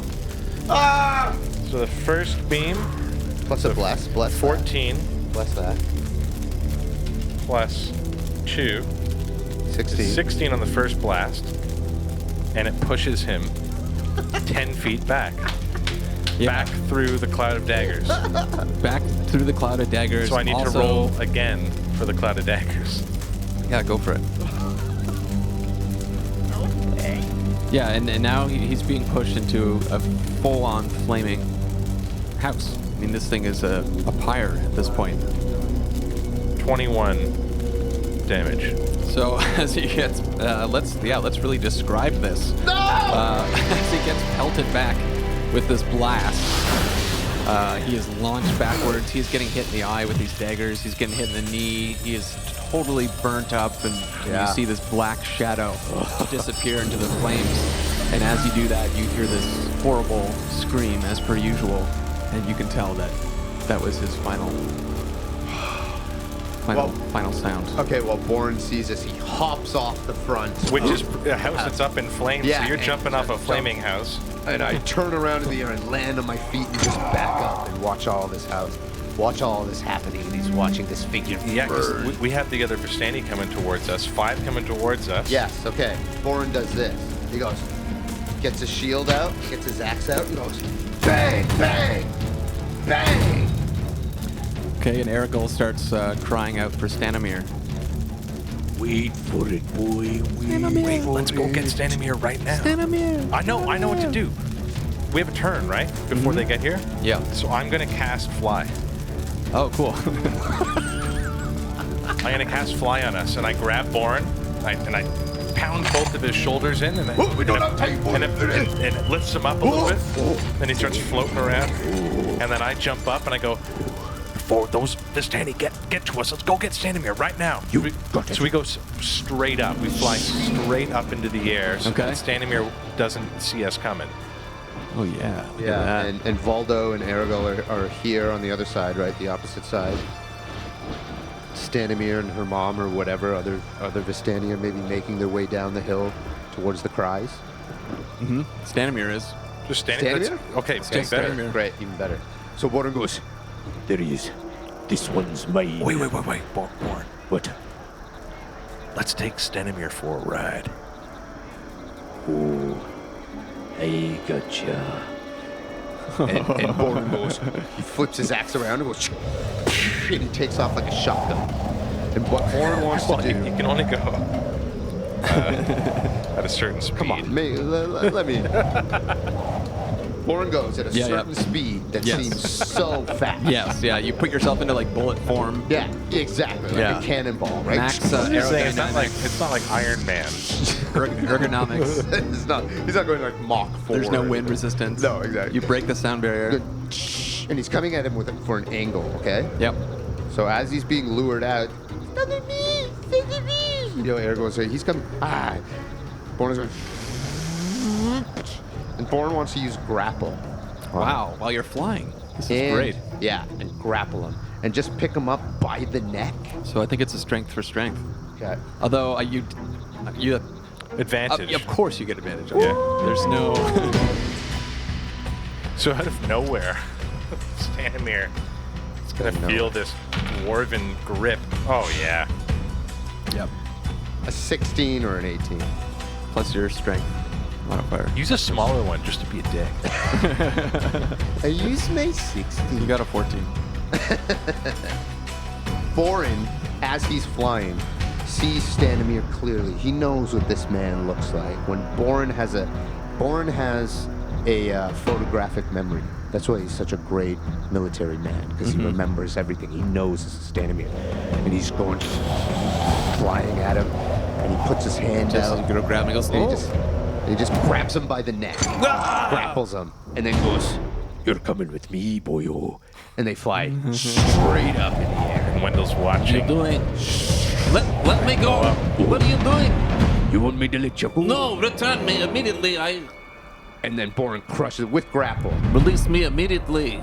D: So the first beam,
F: Plus a bless. Bless
D: 14
F: that. Bless that.
D: plus 2.
F: 16.
D: 16 on the first blast. And it pushes him 10 feet back.
B: Yeah.
D: Back through the cloud of daggers.
B: Back through the cloud of daggers.
D: So I need to
B: Also-
D: roll again for the cloud of daggers.
B: Yeah, go for it. Yeah, and now he's being pushed into a full-on flaming house. I mean, this thing is a pyre at this point.
D: 21 damage.
B: So as he gets, let's really describe this. No! As he gets pelted back with this blast, he is launched backwards. He's getting hit in the eye with these daggers. He's getting hit in the knee. He is totally burnt up, and you see this black shadow disappear into the flames. And as you do that, you hear this horrible scream, as per usual, and you can tell that that was his final sound.
F: Okay, well, Boren sees this. He hops off the front.
D: Which is a house that's up in flames,
F: Yeah,
D: so you're
F: and
D: jumping off a flaming house.
F: And I turn around in the air and land on my feet and just back up and watch all this house. Watch all this happening, and he's watching this figure
D: Yeah,
F: burn.
D: because we have the other Vistani coming towards us. 5 coming towards us.
F: Yes, okay. Boren does this. He goes, gets his shield out, gets his axe out, and goes, bang, bang, bang.
B: Okay, and Aragorn starts crying out for Stanomir.
C: Wait for it, boy.
D: Wait, let's go get Stanomir right now.
B: Stanomir!
D: I know what to do. We have a turn, right? Before they get here?
B: Yeah.
D: So I'm going to cast Fly.
B: Oh, cool.
D: I'm going to cast Fly on us, and I grab Boren, and I pound both of his shoulders in, and it lifts him up a little bit. Then he starts floating around, and then I jump up, and I go, before those Vistani get to us, let's go get Stanomir right now. So we go straight up. We fly straight up into the air, so
B: Okay.
D: that Stanomir doesn't see us coming.
B: Oh, yeah. Look at
F: Yeah,
B: that.
F: and Valdo and Aragorn are here on the other side, right? The opposite side. Stanomir and her mom or whatever, other Vistani are maybe making their way down the hill towards the cries.
B: Stanomir is.
D: Just Stanomir?
F: Stanomir?
D: Okay,
B: just
D: getting better.
B: Stanomir.
F: Great, even better. So Boren goes,
C: There he is. This one's mine.
D: Wait, Boren.
C: What?
D: Let's take Stanomir for a ride.
C: Oh, I gotcha.
F: and Boren goes, he flips his axe around and goes, and he takes off like a shotgun. And what Boren wants to
D: Well,
F: do,
D: you can only go at a certain speed.
F: come on, let me. Boren goes at a
B: Yeah,
F: certain speed that
B: Yes.
F: seems so fast.
B: Yes, yeah. You put yourself into like bullet form.
F: Yeah, exactly. Like
B: Yeah.
F: a cannonball, right?
B: Max
D: I'm just saying, it's not
B: aerodynamics,
D: like Iron Man.
B: ergonomics.
F: He's not going like Mach 4.
B: There's no wind resistance.
F: No, exactly.
B: You break the sound barrier.
F: And he's coming at him for an angle, okay?
B: Yep.
F: So as he's being lured out, you know, Aragorn says, he's coming. Boren's going, and Boren wants to use grapple.
B: Wow. While you're flying. This is
F: And-
B: great.
F: Yeah, and grapple him. And just pick him up by the neck.
B: So I think it's a strength for strength.
F: Okay.
B: Although you
D: Advantage.
B: of course you get advantage. On
D: Yeah.
B: it. There's no.
D: So out of nowhere, Stanomir is going to feel this dwarven grip. Oh, yeah.
B: Yep.
F: A 16 or an 18.
B: Plus your strength modifier.
D: Use a smaller one just to be a dick.
F: I use my 16.
B: You got a 14.
F: Boren, as he's flying, sees Stanomir clearly. He knows what this man looks like. When Boren has a photographic memory. That's why he's such a great military man, because he remembers everything. He knows this is Stanomir, and he's going flying at him, and he puts his hand
B: Just
F: out.
B: you go grab him and goes.
F: And he just grabs him by the neck, grapples him, and then goes,
C: You're coming with me, boyo.
F: and they fly straight up in the air.
D: And Wendell's watching.
G: doing? Let me go. What are you doing?
C: You want me to let you go?
G: No, return me immediately.
F: And then Boren crushes with grapple.
G: Release me immediately.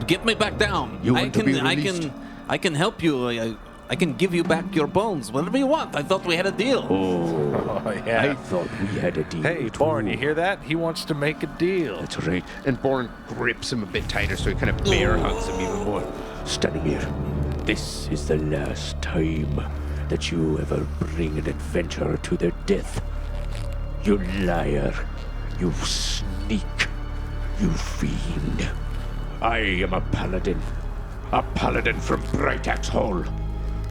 G: Get me back down.
C: You
G: I
C: want to
G: can
C: be
G: I
C: released?
G: can I can help you. I can give you back your bones, whatever you want. I thought we had a deal.
C: Oh, I
D: yeah.
C: thought we had a deal.
D: Hey,
C: too.
D: Boren, you hear that? He wants to make a deal.
C: That's right. And Boren grips him a bit tighter, so he kind of bear hugs him even more. Stanomir, this is the last time that you ever bring an adventurer to their death. You liar. You sneak. You fiend. I am a paladin from Bright Axe Hall,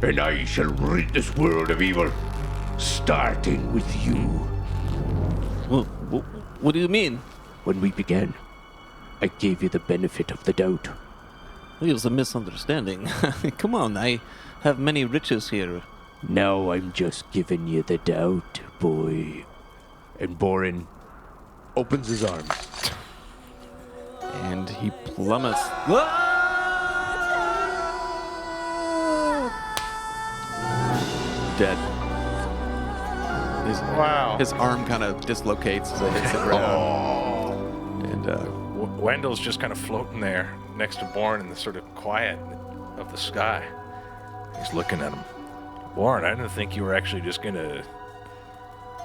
C: and I shall rid this world of evil, starting with you.
G: Well, what do you mean?
C: When we began, I gave you the benefit of the doubt.
G: It was a misunderstanding. Come on, I have many riches here.
C: Now I'm just giving you the doubt, boy. And Boren opens his arms.
B: And he plummets. Dead. His arm kind of dislocates as it hits the ground. And
D: Wendell's just kind of floating there next to Boren in the sort of quiet of the sky. He's looking at him. Boren, I didn't think you were actually just gonna...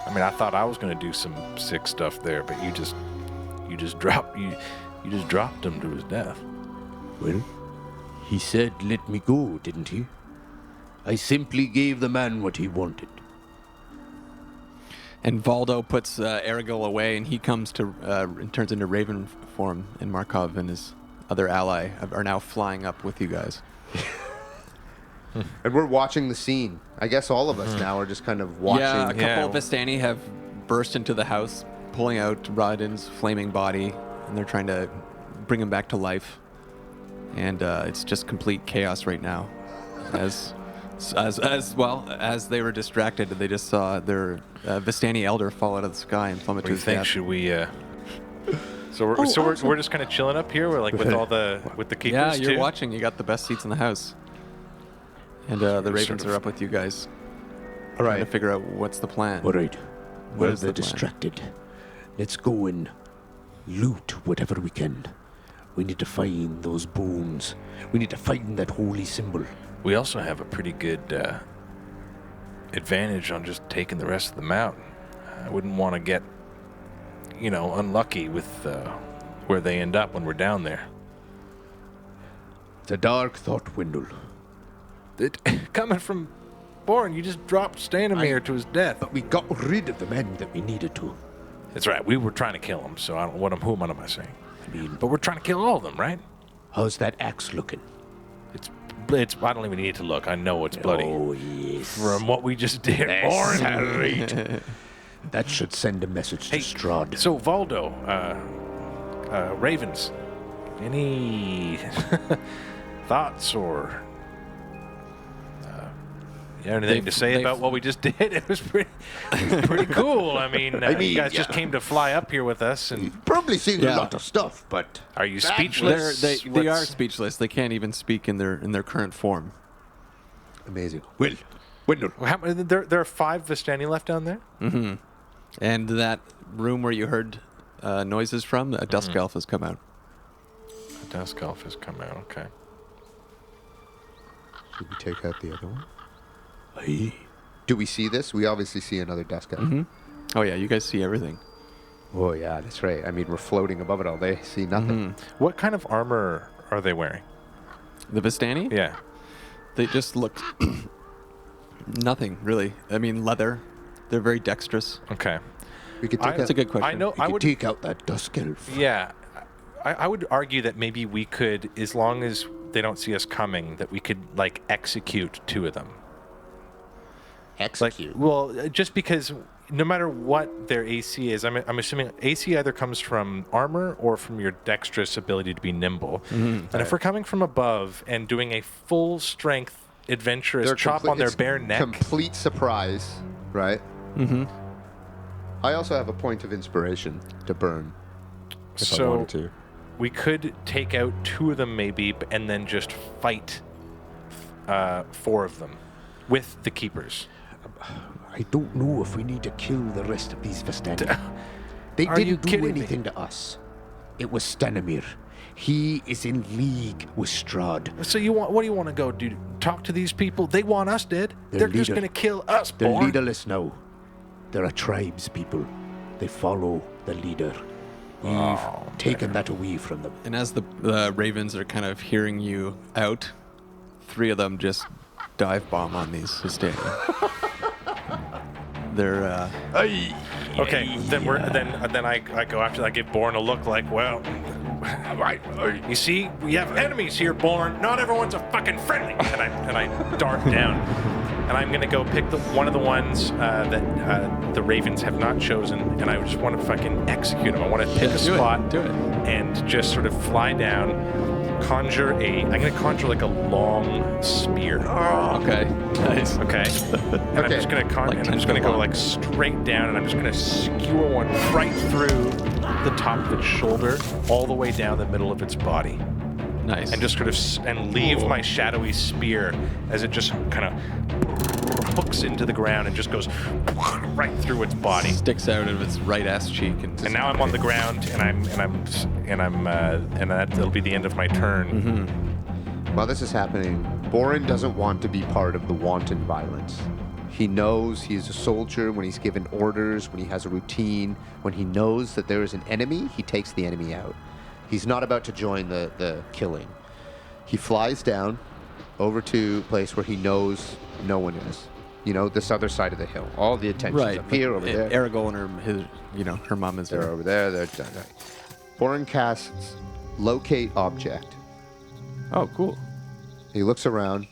D: I mean, I thought I was gonna do some sick stuff there, but you just dropped him to his death.
C: Well, he said let me go, didn't he? I simply gave the man what he wanted.
B: And Valdo puts Erigel away, and he comes to and turns into Raven form, and Markov and his other ally are now flying up with you guys.
F: And we're watching the scene. I guess all of us now are just kind of watching.
B: Yeah, a couple of Vistani have burst into the house, pulling out Rodin's flaming body, and they're trying to bring him back to life. And it's just complete chaos right now. As they were distracted, they just saw their Vistani elder fall out of the sky and plummet
D: What
B: to
D: do you
B: his
D: think?
B: death.
D: Should we? We're just kind of chilling up here. We're like with the keepers.
B: Yeah, you're
D: too?
B: watching. You got the best seats in the house. And the Ravens are up with you guys.
F: All
B: Trying
F: right.
B: to figure out what's the plan.
C: All right.
B: What
C: Well,
B: is
C: they're
B: the plan?
C: distracted. Let's go and loot whatever we can. We need to find those bones. We need to find that holy symbol.
D: We also have a pretty good advantage on just taking the rest of the mountain. I wouldn't want to get, unlucky with where they end up when we're down there.
C: It's a dark thought, Wendle.
D: Coming from Boren, you just dropped Stanomir to his death.
C: But we got rid of the men that we needed to.
D: That's right. We were trying to kill him, so who am I saying?
C: I mean,
D: But we're trying to kill all of them, right?
C: how's that axe looking?
D: It's. I don't even need to look. I know it's bloody.
C: Oh, yes.
D: From what we just did. Boren.
C: Right. That should send a message to Strahd.
D: So, Valdo, Ravens, any thoughts or anything to say about what we just did? It was pretty cool. I mean, you guys just came to fly up here with us, and
F: Probably seen a lot of stuff, but
D: are you speechless?
B: They are speechless. They can't even speak in their current form.
F: amazing.
C: Wendle.
D: There are 5 Vistani left down there?
B: Mm-hmm. And that room where you heard noises from, a Dusk Elf has come out.
D: The Dusk Elf has come out, okay.
F: Did we take out the other one?
C: Aye.
F: Do we see this? We obviously see another desk elf.
B: Mm-hmm. Oh yeah, you guys see everything.
F: Oh yeah, that's right. I mean, we're floating above it all. They see nothing.
D: What kind of armor are they wearing?
B: The Vistani?
D: Yeah.
B: They just look nothing really. I mean, leather. They're very dexterous.
D: Okay.
F: We could take
B: That's a good question.
D: I know.
C: We
D: I
C: could
D: would.
C: take out that dusk elf.
D: Yeah. I would argue that maybe we could, as long as they don't see us coming, that we could execute 2 of them.
F: execute.
D: Just because no matter what their AC is, I'm assuming AC either comes from armor or from your dexterous ability to be nimble. And if we're coming from above and doing a full strength adventurous chop on their
F: it's
D: bare neck,
F: Complete surprise, right?
B: Mm-hmm.
F: I also have a point of inspiration to burn. If I
D: so
F: wanted to.
D: we could take out 2 of them maybe, and then just fight 4 of them with the keepers.
C: I don't know if we need to kill the rest of these Vistani. They
D: Are you
C: didn't do
D: kidding me?
C: anything to us. It was Stanomir. He is in league with Strahd.
D: So what do you want to go do? Talk to these people? They want us dead.
C: Their
D: They're just
C: leader-
D: going to kill us,
C: They're
D: Boren.
C: leaderless now. They're a tribes people. They follow the leader. We've taken that away from them.
B: And as the ravens are kind of hearing you out, 3 of them just dive bomb on these Vistani. They're
D: Okay, then I go after. I give Boren a look like, well, you see, we have enemies here, Boren. Not everyone's a fucking friendly. And I dart down, and I'm gonna go pick one of the ones that the ravens have not chosen, and I just want to fucking execute them. I want to pick a spot,
B: do it.
D: and just sort of fly down. I'm gonna conjure like a long spear.
B: okay. Nice.
D: Okay. And I'm just gonna I'm just gonna go like straight down, and I'm just gonna skewer one right through the top of its shoulder, all the way down the middle of its body,
B: Nice.
D: and just sort of leave my shadowy spear as it just kind of hooks into the ground and just goes right through its body.
B: sticks out of its right ass cheek, and
D: And now I'm on the ground, and that'll be the end of my turn.
F: While this is happening, Boren doesn't want to be part of the wanton violence. He knows he is a soldier when he's given orders, when he has a routine, when he knows that there is an enemy, he takes the enemy out. He's not about to join the killing. He flies down over to a place where he knows no one is. You know, this other side of the hill. All the attention's
B: right
F: up here, over there.
B: Aragorn and her mom is
F: They're
B: there.
F: over there. They're done. Right. Boren casts locate object.
B: Oh, cool.
F: He looks around.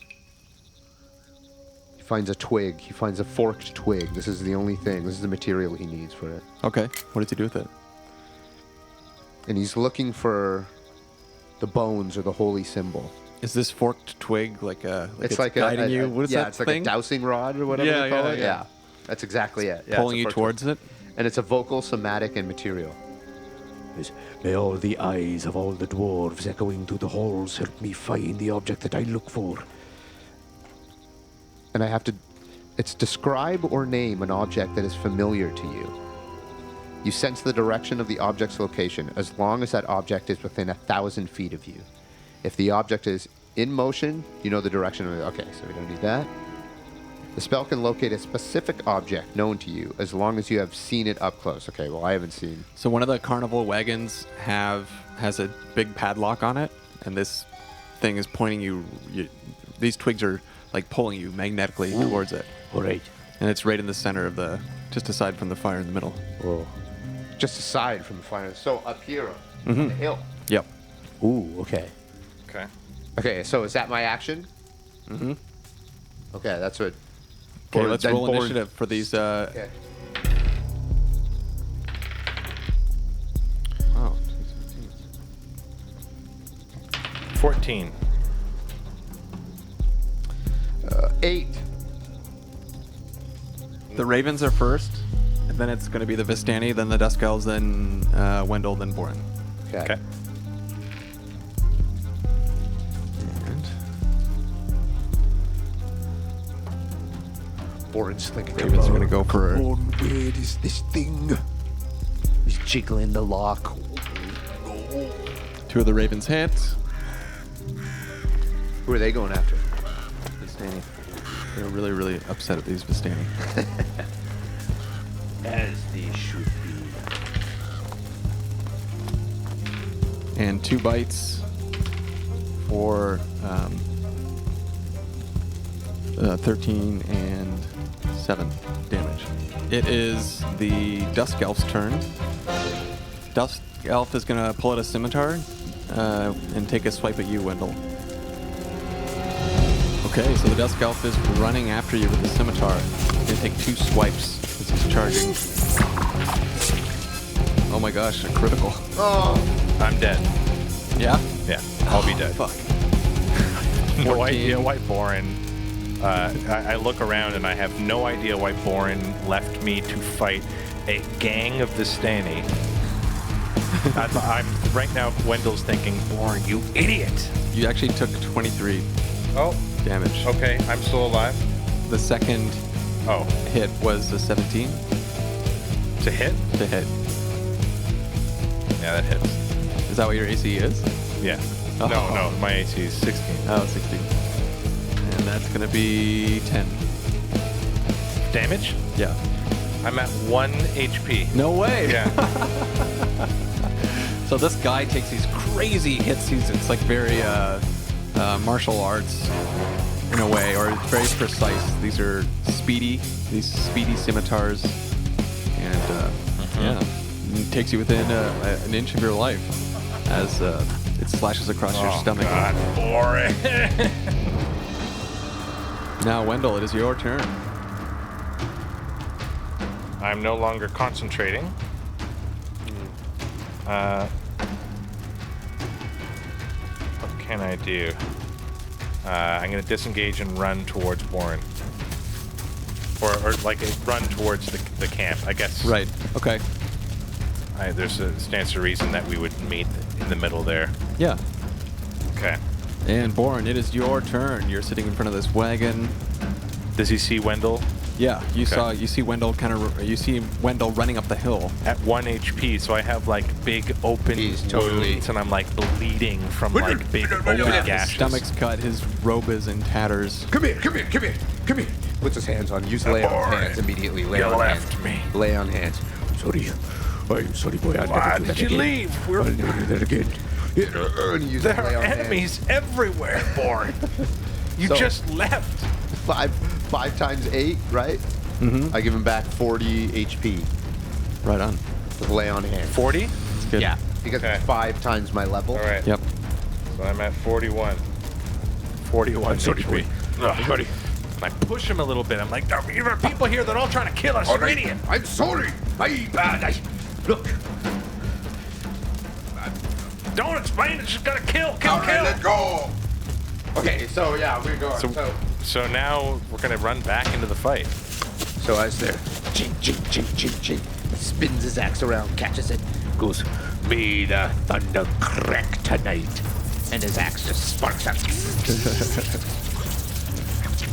F: He finds a twig. He finds a forked twig. This is the only thing. This is the material he needs for it.
B: Okay. What does he do with it?
F: And he's looking for the bones or the holy symbol.
B: Is this forked twig like it's
F: like
B: guiding you? What is
F: yeah,
B: that
F: it's like
B: thing?
F: a dowsing rod or whatever
B: Yeah,
F: they call
B: yeah,
F: it.
B: yeah.
F: Yeah, that's exactly it. Yeah,
B: Pulling
F: it's a
B: you
F: forked
B: towards
F: twig.
B: it?
F: And it's a vocal, somatic, and material.
C: May all the eyes of all the dwarves echoing through the halls help me find the object that I look for.
F: And I have to... It's describe or name an object that is familiar to you. You sense the direction of the object's location as long as that object is within 1,000 feet of you. If the object is in motion, you know the direction of it. Okay, so we don't need that. The spell can locate a specific object known to you as long as you have seen it up close. Okay, well, I haven't seen...
B: So one of the carnival wagons has a big padlock on it, and this thing is pointing you. These twigs are like pulling you magnetically towards it,
C: All right.
B: and it's right in the center of just aside from the fire in the middle.
C: Oh.
F: Just aside from the fire. So up here on the hill.
B: Yep.
C: Ooh, okay.
D: Okay.
F: Okay, so is that my action? Mm-hmm. Okay, that's what...
B: Okay, let's
F: then
B: roll
F: Boren-
B: initiative for these.
F: Okay.
B: Oh,
D: 14.
F: 8.
B: the ravens are first, and then it's going to be the Vistani, then the Dusk Elves, then Wendle, then Boren.
D: Okay.
B: And
C: Boren's thinking.
B: ravens are going to go for.
C: On, where is this thing? He's jiggling the lock.
B: 2 of the ravens hit.
F: Who are they going after?
B: Vistani. They're really, really upset at these Vistani.
C: As they should be.
B: And 2 bites for 13 and 7 damage. It is the Dusk Elf's turn. Dusk Elf is going to pull out a scimitar and take a swipe at you, Wendell. Okay, so the Dusk Elf is running after you with the scimitar. He's going to take 2 swipes as he's charging. Oh my gosh, a critical.
D: I'm dead.
B: Yeah?
D: Yeah, I'll be dead.
B: Fuck.
D: No
B: 14.
D: idea why Boren. I look around and I have no idea why Boren left me to fight a gang of Vistani. I'm right now. Wendell's thinking, Boren, you idiot.
B: You actually took 23
D: Oh,
B: damage.
D: okay. I'm still alive.
B: The second
D: Oh,
B: hit was a 17
D: to hit?
B: to hit.
D: Yeah, that hits.
B: Is that what your AC is?
D: Yeah.
B: Oh.
D: No, my AC is 16.
B: Oh, 16. And that's going to be 10.
D: Damage?
B: Yeah.
D: I'm at 1 HP.
B: No way.
D: Yeah.
B: So this guy takes these crazy hits. It's like very martial arts in a way, or it's very precise. These are speedy scimitars, and yeah, it takes you within an inch of your life as it slashes across your stomach.
D: God, boring.
B: Now, Wendell, it is your turn.
D: I'm no longer concentrating. What can I do? I'm going to disengage and run towards Boren. Or like run towards the camp, I guess.
B: Right. Okay.
D: There's a stands to reason that we would meet in the middle there.
B: Yeah.
D: Okay.
B: And Boren, it is your turn. You're sitting in front of this wagon.
D: Does he see Wendell?
B: Yeah, you see Wendell running up the hill.
D: At 1 HP, so I have like big open
F: He's totally-
D: wounds, and I'm like bleeding from like big open
B: His
D: gashes.
B: stomach's cut, his robe is in tatters.
F: Come here. Puts his hands on. Use lay on hands immediately. Lay
D: You
F: on
D: left
F: hands.
D: me.
F: Lay on hands. Sorry. I'm sorry, boy. I'll
D: Why
F: never do
D: did
F: that
D: you
F: again.
D: leave?
F: I'll never do that again. And use
D: There
F: lay
D: are
F: on hands.
D: enemies everywhere, Boren. You
F: So-
D: just left.
F: 5 times 8, right?
B: Mm-hmm.
F: I give him back 40 HP
B: Right on.
F: with lay on hands.
D: 40?
B: It's good.
F: Yeah, because
D: Okay.
F: it's 5 times my level.
D: All right.
B: Yep.
D: So I'm at 41. 41
F: sorry,
D: HP. Ugh, buddy. And I push him a little bit. I'm like, there are people here that are all trying to kill us. You're an idiot.
C: I'm sorry. My bad. Look.
D: Don't explain. It's just gotta kill.
C: All right, let go. Okay, so yeah, we're going.
D: So now we're gonna run back into the fight.
F: So as they're ching, spins his axe around, catches it, goes, "May the thunder crack tonight," and his axe just sparks up.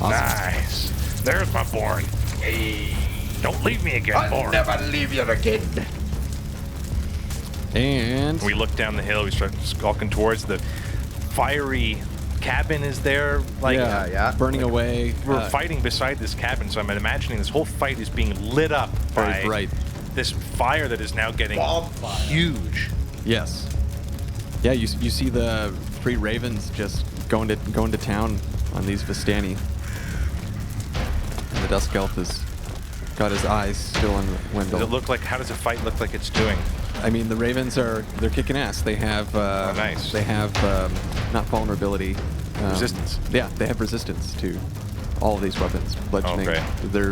D: Nice. There's my Boren. Hey. Don't leave me again,
C: I'll
D: Boren.
C: never leave you again.
B: And
D: We look down the hill. We start skulking towards the fiery cabin. Is there like
F: yeah.
B: burning away.
D: we're fighting beside this cabin? So I'm imagining this whole fight is being lit up by
B: Very bright.
D: this fire that is now getting huge.
B: Yes. Yeah, you see the 3 ravens just going to town on these Vistani. And the Dusk Elf has got his eyes still on Wendell.
D: Does it look like? How does the fight look like it's doing?
B: I mean, the ravens they're kicking ass. They have
D: nice.
B: They have not vulnerability.
D: Resistance.
B: Yeah, they have resistance to all of these weapons. Bludgeoning.
D: Okay.
B: They're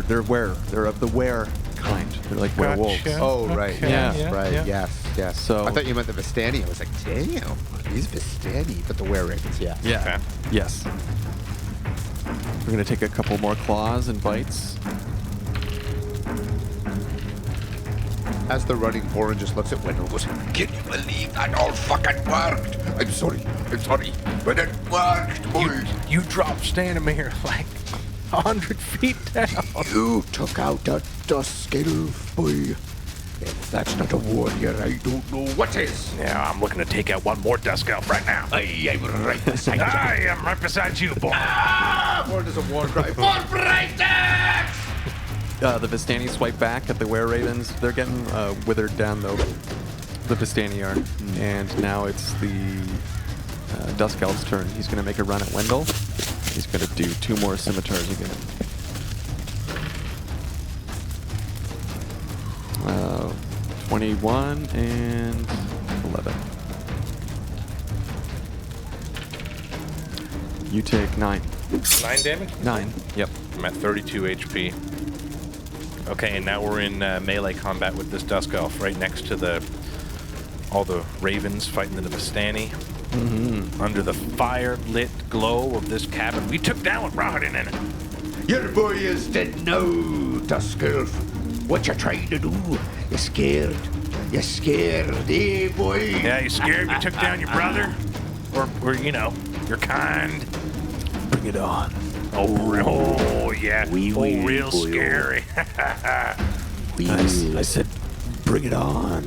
B: of the were kind. They're like werewolves.
D: Gotcha.
F: Oh, right.
D: Okay,
B: Yeah.
F: Yes, right.
D: yeah.
F: Yes.
B: So-
F: I thought you meant the Vistani. I was like, damn, these Vistani, but the were-ravens, yeah.
B: Yeah.
D: Okay.
B: Yes. We're gonna take a couple more claws and bites.
F: As they're running, Boren just looks at Wendell and goes,
C: Can you believe that all fucking worked? I'm sorry, but it worked, boy.
D: You dropped Stanomir like 100 feet down.
C: You took out a Dusk Elf, boy. If that's not a warrior, I don't know what is.
D: Yeah, I'm looking to take out one more Dusk Elf right now.
C: I am right beside you.
D: I am right beside you, boy.
F: Boren does a war cry.
C: For brightness!
B: The Vistani swipe back at the were-ravens. They're getting withered down, though. The Vistani are. And now it's the Dusk Elf's turn. He's going to make a run at Wendell. He's going to do 2 more scimitars again. 21 and 11. You take 9.
D: 9 damage?
B: 9. Yep.
D: I'm at 32 HP. Okay, and now we're in melee combat with this Dusk Elf right next to all the ravens fighting the Vistani.
B: Mm-hmm.
D: Under the fire-lit glow of this cabin, we took down with Rahadin in it.
C: Your boy is dead now, Dusk Elf. What you trying to do? You scared? You scared, eh, boy?
D: Yeah, you scared we took down your brother? Or you know, your kind?
B: Bring it on.
D: Oh, yeah.
C: Wee,
D: Oh,
C: wee,
D: real
C: boy, oh.
D: scary.
B: I said,
E: Bring it on.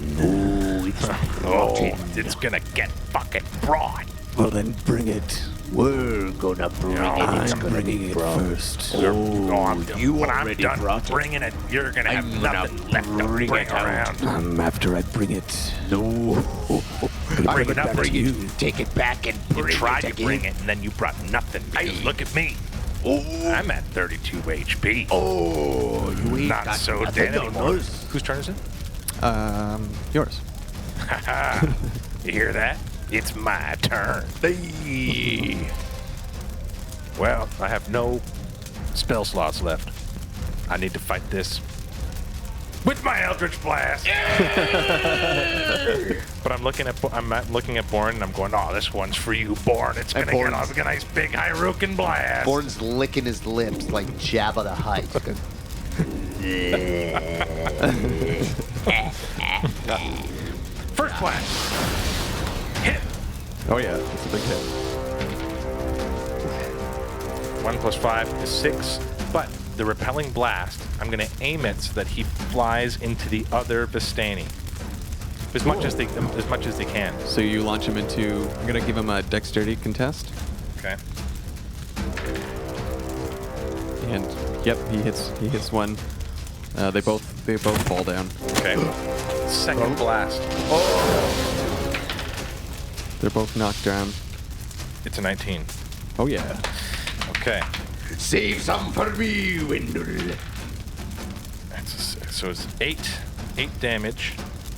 D: Oh, it's gonna get fucking broad.
E: Well, then bring it.
C: We're gonna bring it. It's
E: I'm
C: gonna
E: bringing
C: be
E: it
C: brought.
E: first.
D: When I'm
C: already
D: done
C: brought it.
D: bringing it, you're gonna have
C: I'm gonna
D: nothing left to
C: bring
D: bring
C: it out.
D: around.
E: After I bring it.
C: No.
D: Bring it up to you.
C: Take it back and
D: You
C: bring
D: tried
C: it
D: to
C: again.
D: bring it, and then you brought nothing. Because look at me. I'm at 32 HP.
C: Oh, you ain't
D: Not
C: got
D: so
C: nothing
D: dead
C: on
D: anymore.
C: us.
D: Whose turn is it?
B: Yours.
D: You hear that? It's my turn. Hey. Well, I have no spell slots left. I need to fight this with my Eldritch Blast. But I'm looking at Boren and I'm going, oh, this one's for you, Boren. It's gonna get off a nice big Hyrukin blast.
F: Born's licking his lips like Jabba the Hutt.
D: First blast. Hit.
B: Oh yeah, it's a big hit.
D: 1 + 5 is 6, but the repelling blast, I'm going to aim it so that he flies into the other Vistani. As much as they can.
B: So you launch him into. I'm gonna give him a dexterity contest,
D: Okay.
B: and yep, he hits one. They both fall down.
D: Okay. Second blast.
B: They're both knocked down.
D: It's a 19.
B: Oh yeah.
D: Okay.
C: Save some for me, Wendle.
D: So it's 8 damage,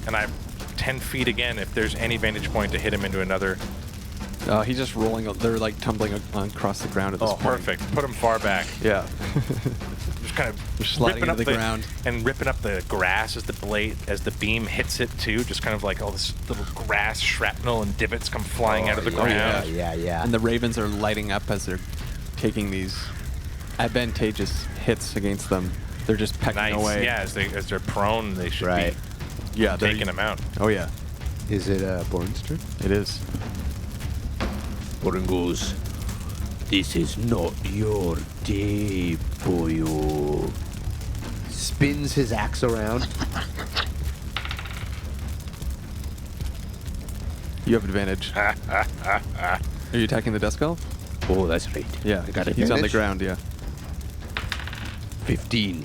D: and I have 10 feet again if there's any vantage point to hit him into another.
B: He's just rolling. They're like tumbling across the ground at this point.
D: Perfect. Put him far back.
B: Yeah.
D: Just kind of
B: sliding
D: ripping
B: into
D: up
B: the ground.
D: and ripping up the grass as the beam hits it too. Just kind of like all this little grass shrapnel and divots come flying out of the ground.
F: Yeah.
B: And the ravens are lighting up as they're taking these advantageous hits against them. They're just pecking
D: Nice.
B: away.
D: Yeah, as they're prone, they should
F: Right.
D: be
B: Yeah, they're
D: taking them out.
B: Oh yeah,
F: Is it Born's turn?
B: it is.
C: Boren goes, this is not your day, boyo.
F: Spins his axe around.
B: You have advantage. Are you attacking the desk elf?
C: Oh, that's right.
B: Yeah,
C: I got
B: he's on the
F: advantage?
B: ground. Yeah,
C: 15.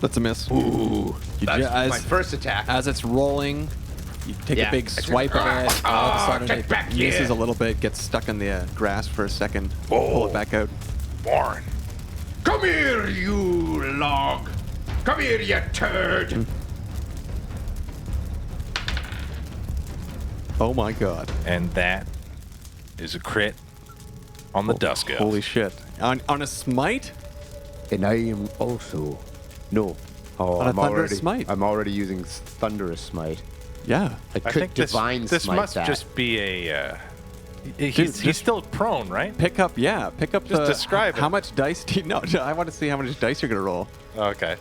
B: that's a miss.
C: Ooh,
F: That's my first attack.
B: As it's rolling, you take
F: Yeah.
B: a big swipe of it. All of a sudden,
C: get
B: it
C: back
B: misses
C: here.
B: a little bit, gets stuck in the grass for a second. Pull it back out.
D: Boren.
C: come here, you log. Come here, you turd.
B: Oh my god.
D: And that is a crit on the Dusk Elf.
B: Holy shit. On a smite?
F: And I am also... No. Oh,
B: On a
F: I'm
B: Thunderous
F: already,
B: Smite.
F: I'm already using Thunderous Smite.
B: Yeah.
F: I
D: I
F: could
D: think
F: Divine
D: this
F: Smite
D: must
F: that.
D: just be a. He's
B: just-
D: still prone, right?
B: Pick up
D: Just
B: the...
D: describe it.
B: How much dice do you... No, I want to see how much dice you're going to roll.
D: Okay.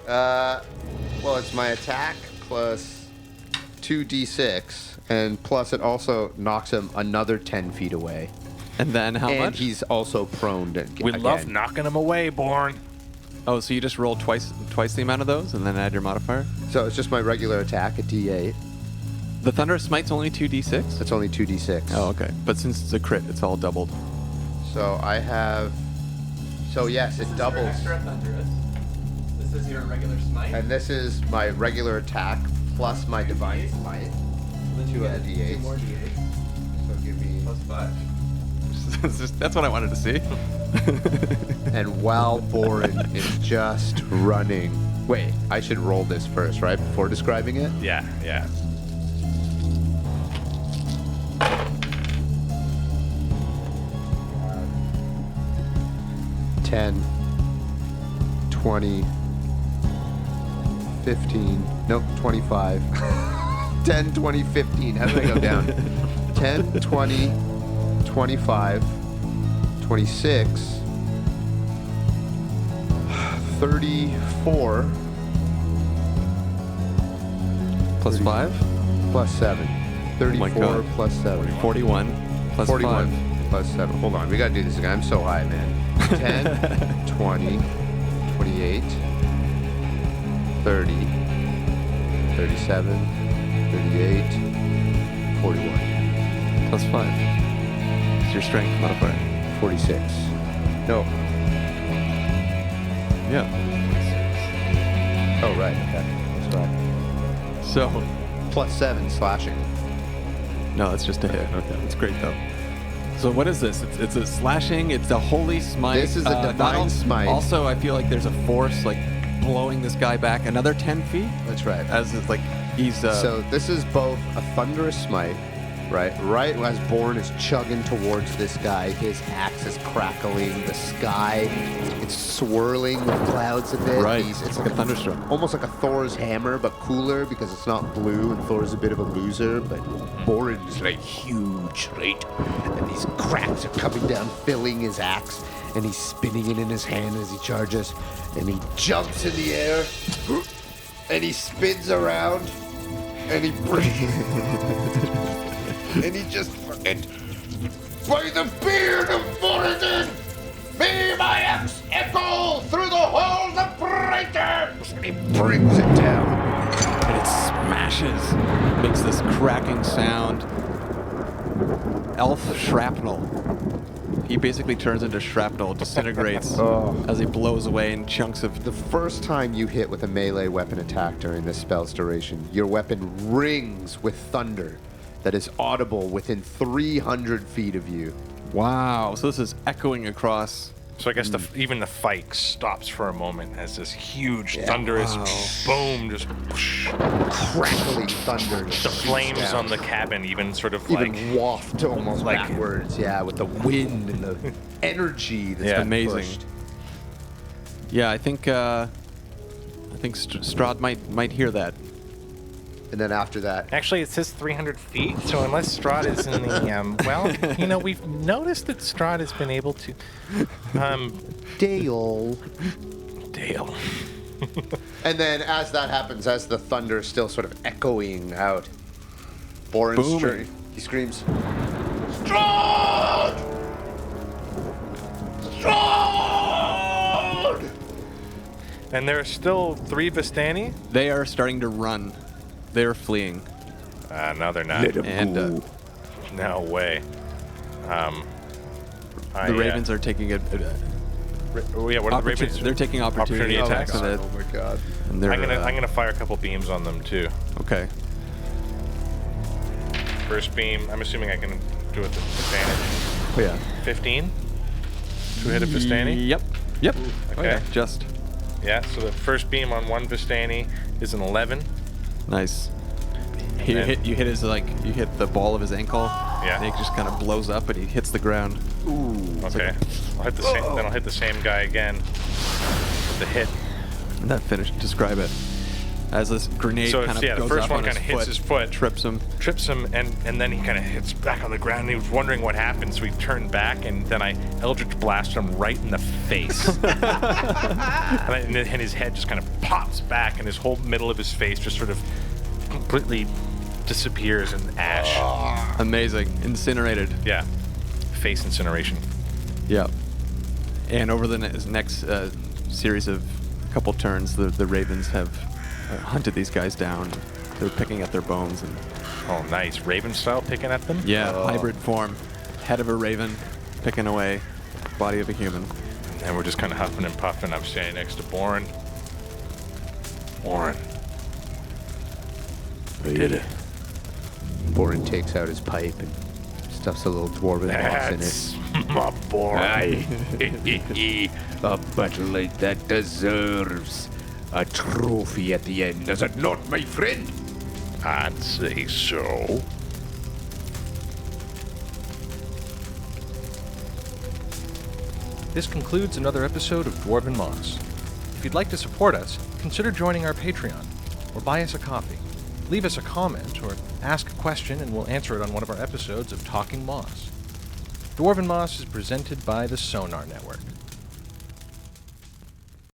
F: Well, it's my attack plus 2d6, and plus it also knocks him another 10 feet away.
B: And then how
F: and
B: much?
F: he's also prone to
D: We
F: again.
D: love knocking him away, Boren.
B: Oh, so you just roll twice the amount of those and then add your modifier?
F: So it's just my regular attack, a d8.
B: The Thunderous Smite's only 2d6?
F: It's only 2d6.
B: Oh, okay. But since it's a crit, it's all doubled.
F: So I have... So yes, it doubles.
B: Thunderous. This is your regular Smite.
F: And this is my regular attack plus my Divine Smite. 2 of the d8s.
B: d8s.
F: So give me...
B: Plus 5. That's what I wanted to see.
F: And while Boren is just running... Wait, I should roll this first, right? Before describing it?
D: Yeah.
F: 10, 20, 15, nope, 25. 10, 20, 15. How did I go down? 10, 20, 25, 26, 34,
B: Plus 5?
F: plus 7. 34
B: God.
F: plus 7.
B: 41. Plus
F: 41
B: 5.
F: plus 7. Hold on, we gotta do this again. I'm so high, man. 10, 20, 28, 30, 37, 38, 41,
B: +5. It's your strength modifier.
F: 46. No.
B: Yeah.
F: Oh, right. Okay. That's right.
B: So,
F: +7 slashing.
B: no, that's just a hit. Okay, that's great though. So what is this? It's a slashing. It's a holy smite.
F: This is a
B: not
F: divine smite.
B: Also, I feel like there's a force like blowing this guy back another 10 feet.
F: That's right.
B: As it's like he's.
F: So this is both a thunderous smite, right? Right as Boren is chugging towards this guy, his axe is crackling. The sky, it's swirling with clouds a bit.
B: Right.
F: It's
B: like a thunderstorm.
F: almost like a Thor's hammer, but cooler because it's not blue, and Thor's a bit of a loser. But Boren's like huge, right? And these cracks are coming down, filling his axe, and he's spinning it in his hand as he charges. And he jumps in the air, and he spins around, and he and he just fucking, by the beard of Boren, may my axe echo through the halls of breakers! And he brings it down.
B: And it smashes, makes this cracking sound. Elf shrapnel. He basically turns into shrapnel, disintegrates as he blows away in chunks of.
F: The first time you hit with a melee weapon attack during this spell's duration, your weapon rings with thunder that is audible within 300 feet of you.
B: Wow! So this is echoing across.
D: So I guess even the fight stops for a moment as this huge thunderous boom just whoosh,
F: Crackling thunder.
D: the flames on the cabin even sort of like
F: even waft almost
D: like-
F: backwards, with the wind and the energy that's
D: Yeah.
F: been
B: Amazing.
F: pushed.
B: Yeah, I think Strahd might hear that.
F: And then after that,
D: Actually, it says 300 feet, so unless Strahd is in the, we've noticed that Strahd has been able to,
F: Dale.
D: Dale.
F: And then as that happens, as the thunder is still sort of echoing out, Boren he screams, Strahd! Strahd!
D: And there are still 3 Vistani?
B: They are starting to run. They're fleeing.
D: No, they're not.
B: And
D: No way.
B: the Ravens are taking a
D: What are the Ravens?
B: they're taking opportunity
D: Opportunity attacks?
B: attacks.
F: Oh my god.
B: And they're,
D: I'm gonna fire a couple beams on them too.
B: Okay.
D: First beam, I'm assuming I can do it with advantage.
B: Oh yeah.
D: 15 to hit a Vistani.
B: Yep. Yep.
D: Okay.
B: Oh, yeah. Just
D: Yeah, so the first beam on one Vistani is an 11.
B: nice. You
D: then-
B: hit his you hit the ball of his ankle.
D: Yeah.
B: And he just kind of blows up and he hits the ground.
D: Okay. I'll hit the same. Then I'll hit the same guy again with the hit.
B: And that finished. Describe it. As this grenade
D: So
B: kind of
D: the
B: goes
D: first
B: up
D: one
B: on
D: kind of hits his foot,
B: trips him.
D: and then he kind of hits back on the ground. And he was wondering what happened, so he turned back, and then I Eldritch blasted him right in the face, and his head just kind of pops back, and his whole middle of his face just sort of completely disappears in ash.
B: Amazing. Incinerated.
D: Yeah, face incineration.
B: Yeah. And over the next series of couple turns, the Ravens have hunted these guys down. They're picking at their bones and
D: Oh, nice. Raven style picking at them?
B: hybrid form, head of a raven, picking away, body of a human.
D: And we're just kind of huffing and puffing. I'm standing next to Boren. Boren. We did it.
F: Boren takes out his pipe and stuffs a little Dwarven Moss in it.
D: That's my Boren.
C: A battle like that deserves a trophy at the end, does it not, my friend?
D: I'd say so.
H: This concludes another episode of Dwarven Moss. If you'd like to support us, consider joining our Patreon, or buy us a coffee. Leave us a comment, or ask a question and we'll answer it on one of our episodes of Talking Moss. Dwarven Moss is presented by the Sonar Network.